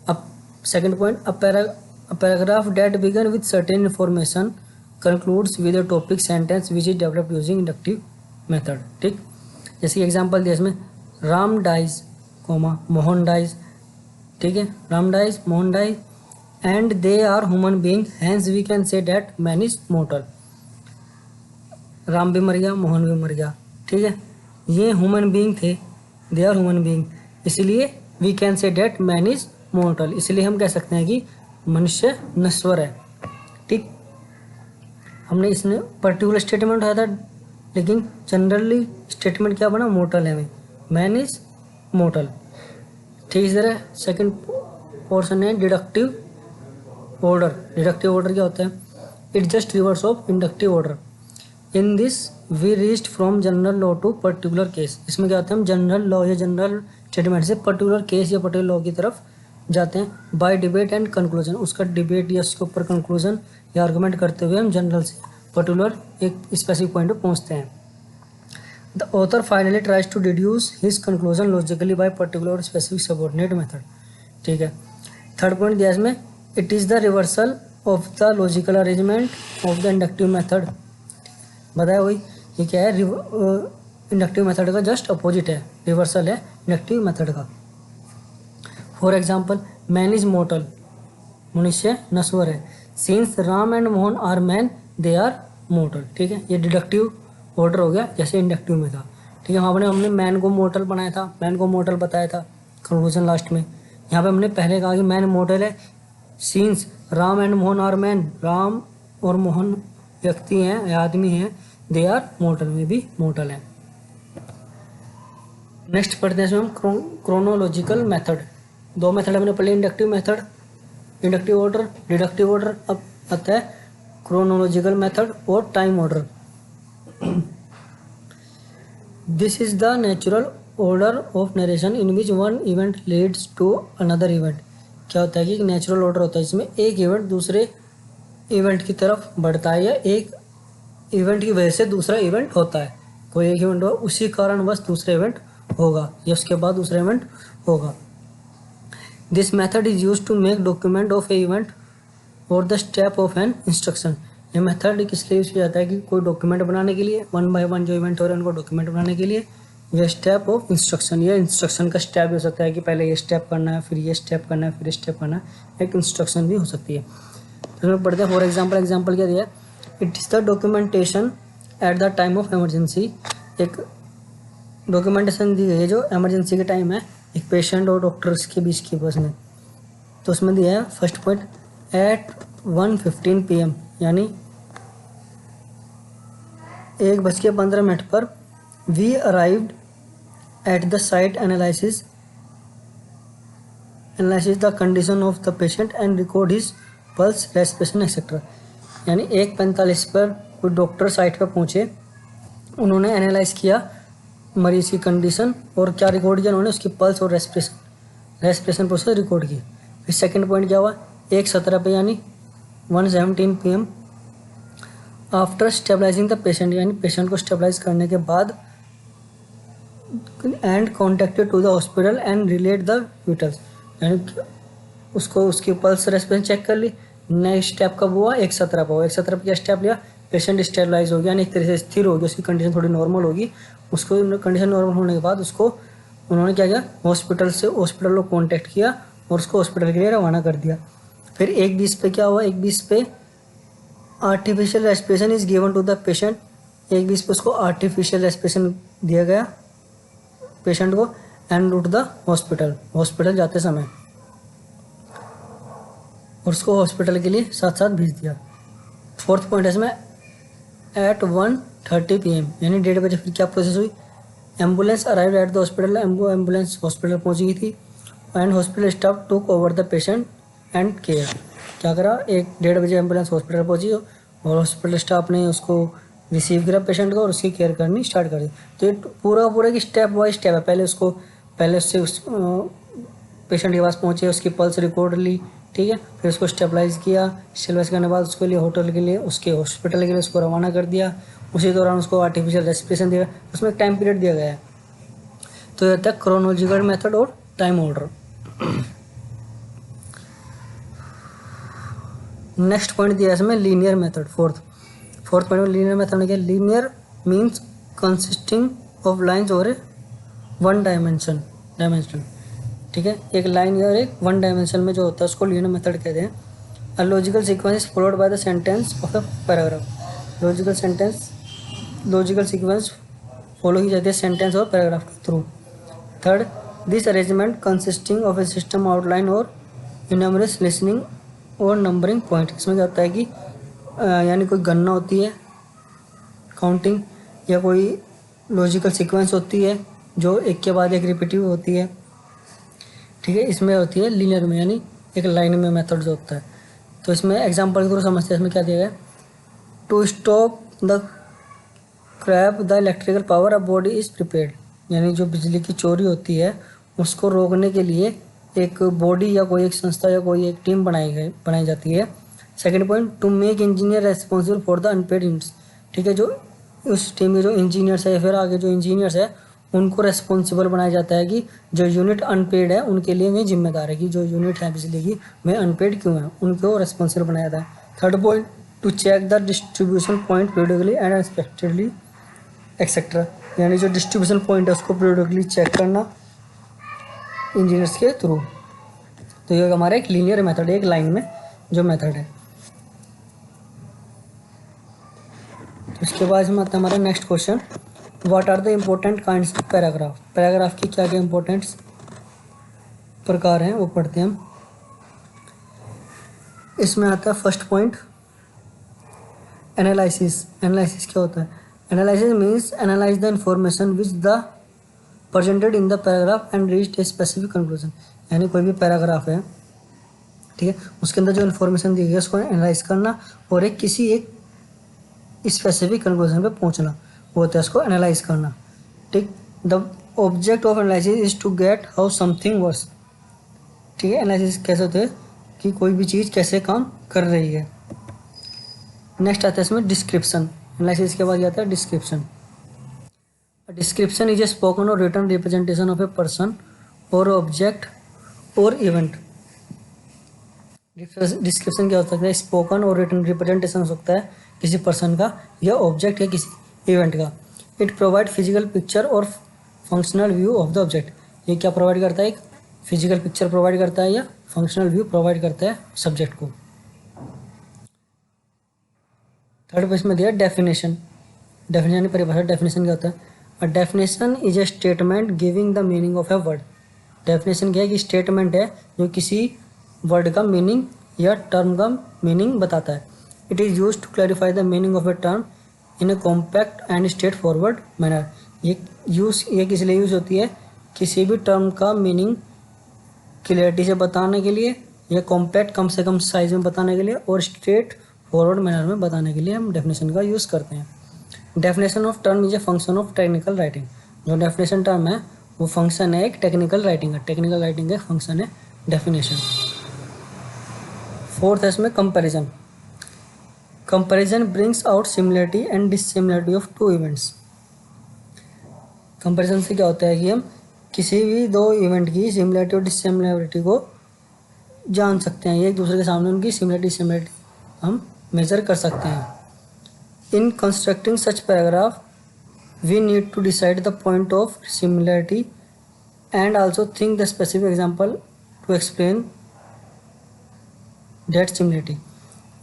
अब second point, a paragraph that began with certain information concludes with a topic sentence which is developed using inductive method. ठीक, जैसे एग्जांपल दिया इसमें, Ram dies comma Mohan dies. ठीक है, Ram dies, Mohan dies and they are human being, hence we can say that man is mortal. Ram भी मर गया, मोहन भी मर गया। ठीक है, ये ह्यूमन बीइंग थे, दे आर ह्यूमन बीइंग, इसलिए we can say that man is mortal, इसलिए हम कह सकते हैं कि मनुष्य नश्वर है। ठीक, हमने इसमें पर्टिकुलर स्टेटमेंट उठाया था, लेकिन जनरली स्टेटमेंट क्या बना, मोर्टल है, मैन इज मोर्टल। ठीक, इस तरह सेकेंड पोर्शन है डिडक्टिव ऑर्डर। डिडक्टिव ऑर्डर क्या होता है, it just reverse of inductive order. In this we reached from general law to particular case. इसमें क्या होता है, हम जनरल लॉ या जनरल स्टेटमेंट से पर्टिकुलर केस या पर्टिकुलर लॉ की तरफ जाते हैं। बाय डिबेट एंड कंक्लूजन, उसका डिबेट या उसके ऊपर कंक्लूजन या आर्गूमेंट करते हुए हम जनरल से पर्टिकुलर एक स्पेसिफिक पॉइंट पर पहुँचते हैं। The author finally tries to deduce his conclusion logically by particular or specific subordinate method. ठीक है, थर्ड पॉइंट दिया इसमें, it is the reversal of the logical arrangement of the inductive method. बताया वही, ये क्या है, इंडक्टिव मेथड का जस्ट अपोजिट है, रिवर्सल है इंडक्टिव मेथड का। For example, man is mortal, मनुष्य नश्वर है। Since Ram and Mohan are man, they are mortar. ठीक है, ये डिडक्टिव ऑर्डर हो गया जैसे इंडक्टिव में था। ठीक है, वहाँ पर हमने मैन को मोर्टल बनाया था, मैन को मोर्टल बताया था कंक्लूजन लास्ट में। यहाँ पे हमने पहले कहा कि मैन मोर्टल है, since Ram and Mohan are man, Ram और मोहन व्यक्ति हैं या आदमी हैं, दे आर मोर्टल, में भी मोर्टल है। नेक्स्ट पढ़ते हैं हम क्रोनोलॉजिकल मेथड। दो मेथड हमने पढ़े, inductive method, inductive order, deductive order. अब आता है क्रोनोलॉजिकल मेथड और time order. This is the natural order of narration in which one event leads to another event. क्या होता है कि एक नेचुरल ऑर्डर होता है जिसमें एक इवेंट दूसरे इवेंट की तरफ बढ़ता है, या एक इवेंट की वजह से दूसरा इवेंट होता है। कोई एक इवेंट हो, उसी कारण बस दूसरा इवेंट होगा या उसके बाद दूसरा इवेंट होगा। This method is use to make document of a event or the step of an instruction. ये मेथड किस लिए यूज किया जाता है कि कोई डॉक्यूमेंट बनाने के लिए, वन बाय वन जो इवेंट हो रहे हैं उनको डॉक्यूमेंट बनाने के लिए, ये स्टेप ऑफ इंस्ट्रक्शन, ये इंस्ट्रक्शन का स्टेप हो सकता है कि पहले ये स्टेप करना है, फिर ये स्टेप करना है, फिर ये स्टेप करना है, एक इंस्ट्रक्शन भी हो सकती है। तो इसमें पढ़ते हैं। फॉर एग्जाम्पल क्या दिया है, it is the documentation at the time of emergency. एक डॉक्यूमेंटेशन दी गई है जो एमरजेंसी के टाइम है एक पेशेंट और डॉक्टर्स के बीच की बस में। तो उसमें दिया है फर्स्ट पॉइंट, एट 1:15 PM यानी 1:15 पर we arrived at the site analysis the condition of the patient and record his pulse, respiration etcetera. यानी 1:45 पर कोई डॉक्टर साइट पर पहुंचे, उन्होंने एनालाइज किया मरीज की कंडीशन और क्या रिकॉर्ड किया उन्होंने, उसकी पल्स और रेस्पिरेशन प्रोसेस रिकॉर्ड की। फिर सेकंड पॉइंट क्या हुआ, 1:17 पे यानी 1:17 PM after stabilizing the patient, यानी पेशेंट को स्टेबलाइज करने के बाद and contacted to the hospital and relate the vitals, यानी उसको उसकी पल्स रेस्पिरेशन चेक कर ली। नेक्स्ट स्टेप कब हुआ, 1:17 पर हुआ। 1:17 पर क्या स्टेप लिया, पेशेंट स्टेबलाइज हो गया, यानी एक तरह से स्थिर हो गया, उसकी कंडीशन थोड़ी नॉर्मल होगी। उसको कंडीशन नॉर्मल होने के बाद उसको उन्होंने क्या किया, हॉस्पिटल को कॉन्टैक्ट किया और उसको हॉस्पिटल के लिए रवाना कर दिया। फिर 1:20 पे क्या हुआ, 1:20 पे artificial respiration is given to the patient. 1:20 पे उसको आर्टिफिशियल रेस्पिरेशन दिया गया पेशेंट को एंड रूट द हॉस्पिटल जाते समय, और उसको हॉस्पिटल के लिए साथ साथ भेज दिया। फोर्थ पॉइंट है इसमें, एट 1:30 PM यानी 1:30 बजे फिर क्या प्रोसेस हुई, ambulance arrived at the hospital, ambulance hospital पहुंच गई थी and hospital staff took over the patient and care. क्या करा, 1:30 बजे एम्बुलेंस हॉस्पिटल पहुंची और हॉस्पिटल स्टाफ ने उसको रिसीव किया पेशेंट को और उसकी केयर करनी स्टार्ट कर दी। तो ये पूरा की स्टेप बाय स्टेप है। पहले उससे पेशेंट के पास पहुंचे, उसकी पल्स रिकॉर्ड ली, ठीक है, फिर उसको स्टेबलाइज किया, स्टेबलाइज करने के बाद उसके लिए उसके हॉस्पिटल के लिए उसको रवाना कर दिया। उसी दौरान उसको आर्टिफिशियल रेस्पिरेशन दिया, उसमें टाइम पीरियड दिया गया है। तो ये होता है क्रोनोलॉजिकल मेथड और टाइम ऑर्डर। नेक्स्ट पॉइंट दिया है इसमें लीनियर मेथड। फोर्थ पॉइंट में लीनियर मेथड में क्या, linear means consisting of lines और वन डायमेंशन, ठीक है, एक लाइन या एक वन डायमेंशन में जो होता है उसको लीनियर मेथड कहते हैं। A logical sequence is followed by the sentence of a paragraph. Logical sequence follow की जाती है सेंटेंस और पैराग्राफ के through. Third, this arrangement consisting of A system outline और न्यूमरस लिसनिंग और नंबरिंग पॉइंट। इसमें क्या होता है कि यानी कोई गणना होती है, काउंटिंग, या कोई लॉजिकल सीक्वेंस होती है जो एक के बाद एक रिपीटिव होती है, ठीक है। इसमें होती है लीनियर में, यानी एक लाइन में मेथड जो होता है। तो इसमें एग्जांपल के थ्रू समझते हैं। इसमें क्या दिया गया, to stop the crap the electrical power a body is prepared, यानी जो बिजली की चोरी होती है उसको रोकने के लिए एक बॉडी या कोई एक संस्था या कोई एक टीम बनाई जाती है। Second point, to make engineer responsible for the unpaid units, ठीक है, जो उस टीम के जो इंजीनियर्स है या फिर आगे जो इंजीनियर्स है उनको रेस्पॉन्सिबल बनाया जाता है कि जो यूनिट अनपेड है उनके लिए वे जिम्मेदार है कि जो यूनिट है बिजली की वे अनपेड क्यों है, उनको रेस्पॉन्सिबल बनाया जाता है। Third point, to check the distribution point periodically and unexpectedly etcetera, यानी जो डिस्ट्रीब्यूशन पॉइंट है उसको पीरियडिकली चेक करना इंजीनियर्स के थ्रू। तो ये हमारा एक लीनियर मेथड है, एक लाइन में जो मेथड है। उसके बाद हम आते हैं हमारा next question, what are the important kinds of paragraph. Paragraph की क्या क्या इंपॉर्टेंट्स प्रकार हैं वो पढ़ते हैं हम। इसमें आता है फर्स्ट पॉइंट, एनालिसिस। एनालिसिस क्या होता है, analysis means analyse the information which the presented in the paragraph and reach a specific conclusion, यानी कोई भी पैराग्राफ है, ठीक है, उसके अंदर जो इन्फॉर्मेशन दी गई है उसको एनालाइज करना और एक स्पेसिफिक कंक्लूजन पे पहुंचना, वो होता है उसको एनालाइज करना, ठीक। The object of analysis is to get how something works, ठीक है। एनालिसिस कैसे होते हैं कि कोई भी चीज़ कैसे काम कर रही है। नेक्स्ट आता है इसमें डिस्क्रिप्शन। एनालिसिस के बाद आता है description. Description is a spoken or written representation of a person or object or event. Description क्या हो सकता है, स्पोकन और रिटन रिप्रेजेंटेशन हो सकता है किसी पर्सन का या ऑब्जेक्ट या किसी इवेंट का। इट प्रोवाइड फिजिकल पिक्चर और functional view of the object. ये क्या प्रोवाइड करता है, एक फिजिकल पिक्चर प्रोवाइड करता है या फंक्शनल व्यू प्रोवाइड करता है सब्जेक्ट को। थर्ड पेज में दिया डेफिनेशन। डेफिनेशन यानी परिभाषा। डेफिनेशन क्या होता है, a definition is a statement giving the meaning of a word. Definition क्या है कि स्टेटमेंट है जो किसी वर्ड का मीनिंग या टर्म का मीनिंग बताता है। It is use to clarify the meaning of a term in a compact and straightforward manner. ये किस लिए यूज होती है, किसी भी टर्म का मीनिंग क्लियरिटी से बताने के लिए या कॉम्पैक्ट कम से कम साइज में बताने के लिए और स्ट्रेट फॉरवर्ड मैनर में बताने के लिए हम डेफिनेशन का यूज़ करते हैं। Definition of term is a function of technical writing. जो डेफिनेशन टर्म है वो फंक्शन है एक टेक्निकल राइटिंग का। टेक्निकल राइटिंग का फंक्शन है डेफिनेशन। फोर्थ है इसमें comparison. Comparison brings out similarity and dissimilarity of two events. Comparison से क्या होता है कि हम किसी भी दो इवेंट की सिमिलरिटी और डिसिमिलरिटी को जान सकते हैं, ये एक दूसरे के सामने उनकी सिमिलरिटी हम मेजर कर सकते हैं। In constructing such paragraph we need to decide the point of similarity and also think the specific example to explain that similarity.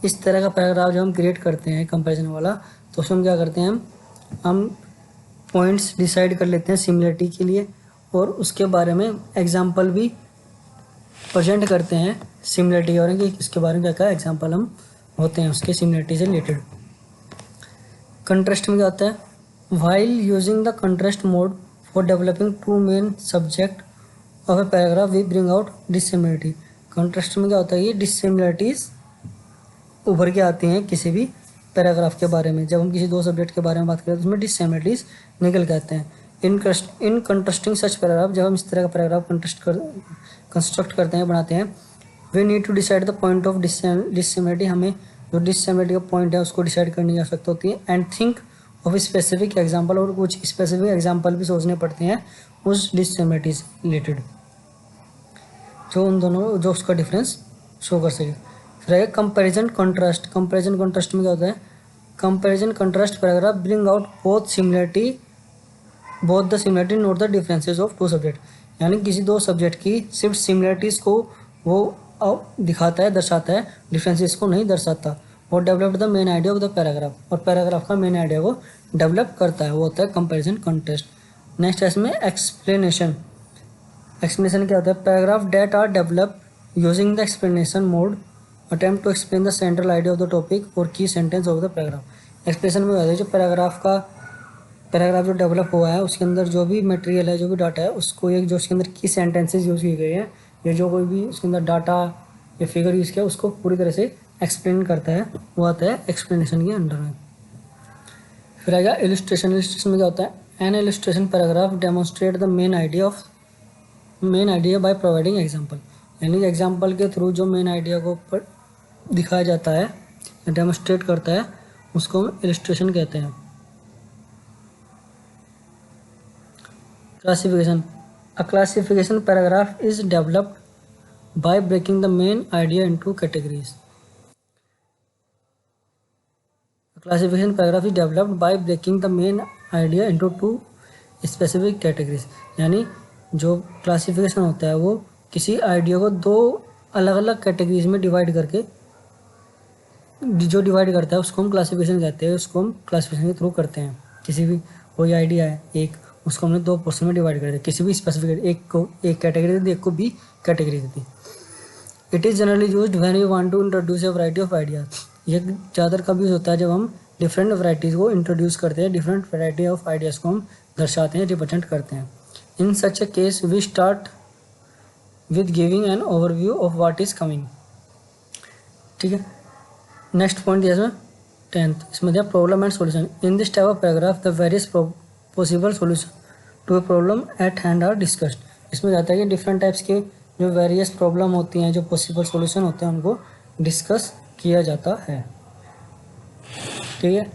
इस तरह का पैराग्राफ जब हम क्रिएट करते हैं कंपैरिजन वाला, तो उसमें क्या करते हैं, हम पॉइंट्स डिसाइड कर लेते हैं सिमिलरिटी के लिए और उसके बारे में एग्जांपल भी प्रेजेंट करते हैं सिमिलरिटी और कि इसके बारे में क्या क्या एग्जांपल हम होते हैं उसके सिमिलरिटी से रिलेटेड। कंट्रास्ट में क्या होता है, while using the contrast mode for developing two main subject of a paragraph we bring out dissimilarity. Contrast में क्या होता है, ये डिसिमिलरिटीज उभर के आती हैं किसी भी पैराग्राफ के बारे में। जब हम किसी दो सब्जेक्ट के बारे में बात करें तो उसमें डिसिमिलरिटीज निकल के आते हैं। इन कंट्रास्टिंग सच पैराग्राफ, जब हम इस तरह का पैराग्राफ कंस्ट्रक्ट करते हैं, बनाते हैं, we need to decide the point of dissimilarity. हमें जो डिसिमिलरिटी का पॉइंट है उसको डिसाइड करने की आवश्यकता होती है। And think of specific example, और कुछ स्पेसिफिक एग्जाम्पल भी सोचने पड़ते हैं उस डिसिमिलरिटी से रिलेटेड जो उन दोनों जो उसका डिफरेंस शो कर सके। फिर आएगा कंपैरिजन कंट्रास्ट। कंपैरिजन कंट्रास्ट में क्या होता है, comparison contrast paragraph bring out both the similarity note the differences of two subject. यानी किसी दो सब्जेक्ट की सिर्फ सिमिलरिटीज़ को वो दिखाता है, दर्शाता है, डिफरेंसेस को नहीं दर्शाता। और develop the main idea of the paragraph, और पैराग्राफ का मेन आइडिया को डेवलप करता है, वो होता है कंपैरिजन कंट्रास्ट। नेक्स्ट है इसमें एक्सप्लेनेशन। एक्सप्लेनेशन क्या होता है, paragraph that are develop using the explanation mode attempt to explain the central idea of the topic or key sentence of the paragraph. Explanation में होता है जो पैराग्राफ जो डेवलप हुआ है उसके अंदर जो भी मटेरियल है, जो भी डाटा है, उसको एक जो उसके अंदर की सेंटेंसेस यूज़ किए गए हैं या जो कोई भी उसके अंदर डाटा या फिगर यूज़ किया उसको पूरी तरह से एक्सप्लेन करता है, वो आता है एक्सप्लेनेशन के अंडर में। फिर आएगा इलस्ट्रेशन। इलस्ट्रेशन में क्या होता है, N illustration paragraph demonstrate the main idea by providing example. यानी एग्जाम्पल के थ्रू जो मेन आइडिया को ऊपर दिखाया जाता है, डेमोन्स्ट्रेट करता है, उसको हम इलस्ट्रेशन कहते हैं। Classification. A classification paragraph is developed by breaking the main idea into categories. A classification paragraph is developed by breaking the main idea into two specific categories. यानी जो क्लासिफिकेशन होता है वो किसी आइडिया को दो अलग अलग कैटेगरीज में डिवाइड करके जो डिवाइड करता है उसको हम क्लासिफिकेशन कहते हैं। उसको हम क्लासिफिकेशन के थ्रू करते हैं। किसी भी कोई आइडिया है एक, उसको हमने दो पोर्शन में डिवाइड कर दिया, किसी भी स्पेसिफिक एक को एक कैटेगरी दे दी, एक को बी कैटेगरी दे दी। It is generally used when you want to introduce a variety of ideas. ये ज़्यादातर कब यूज़ होता है जब हम डिफरेंट वैरायटीज़ को इंट्रोड्यूस करते हैं, डिफरेंट वैरायटी ऑफ आइडियाज़ को हम दर्शाते हैं, रिप्रेजेंट करते हैं। In such a case we start with giving an overview of what is coming. ठीक है, नेक्स्ट पॉइंट दिया इसमें 10th, इसमें दिया problem and solution. In this type of paragraph the various possible solution to a problem at hand are discussed. इसमें जाता है कि डिफरेंट टाइप्स के जो वेरियस प्रॉब्लम होती हैं, जो पॉसिबल सॉल्यूशन होते हैं, उनको डिस्कस किया जाता है। ठीक है।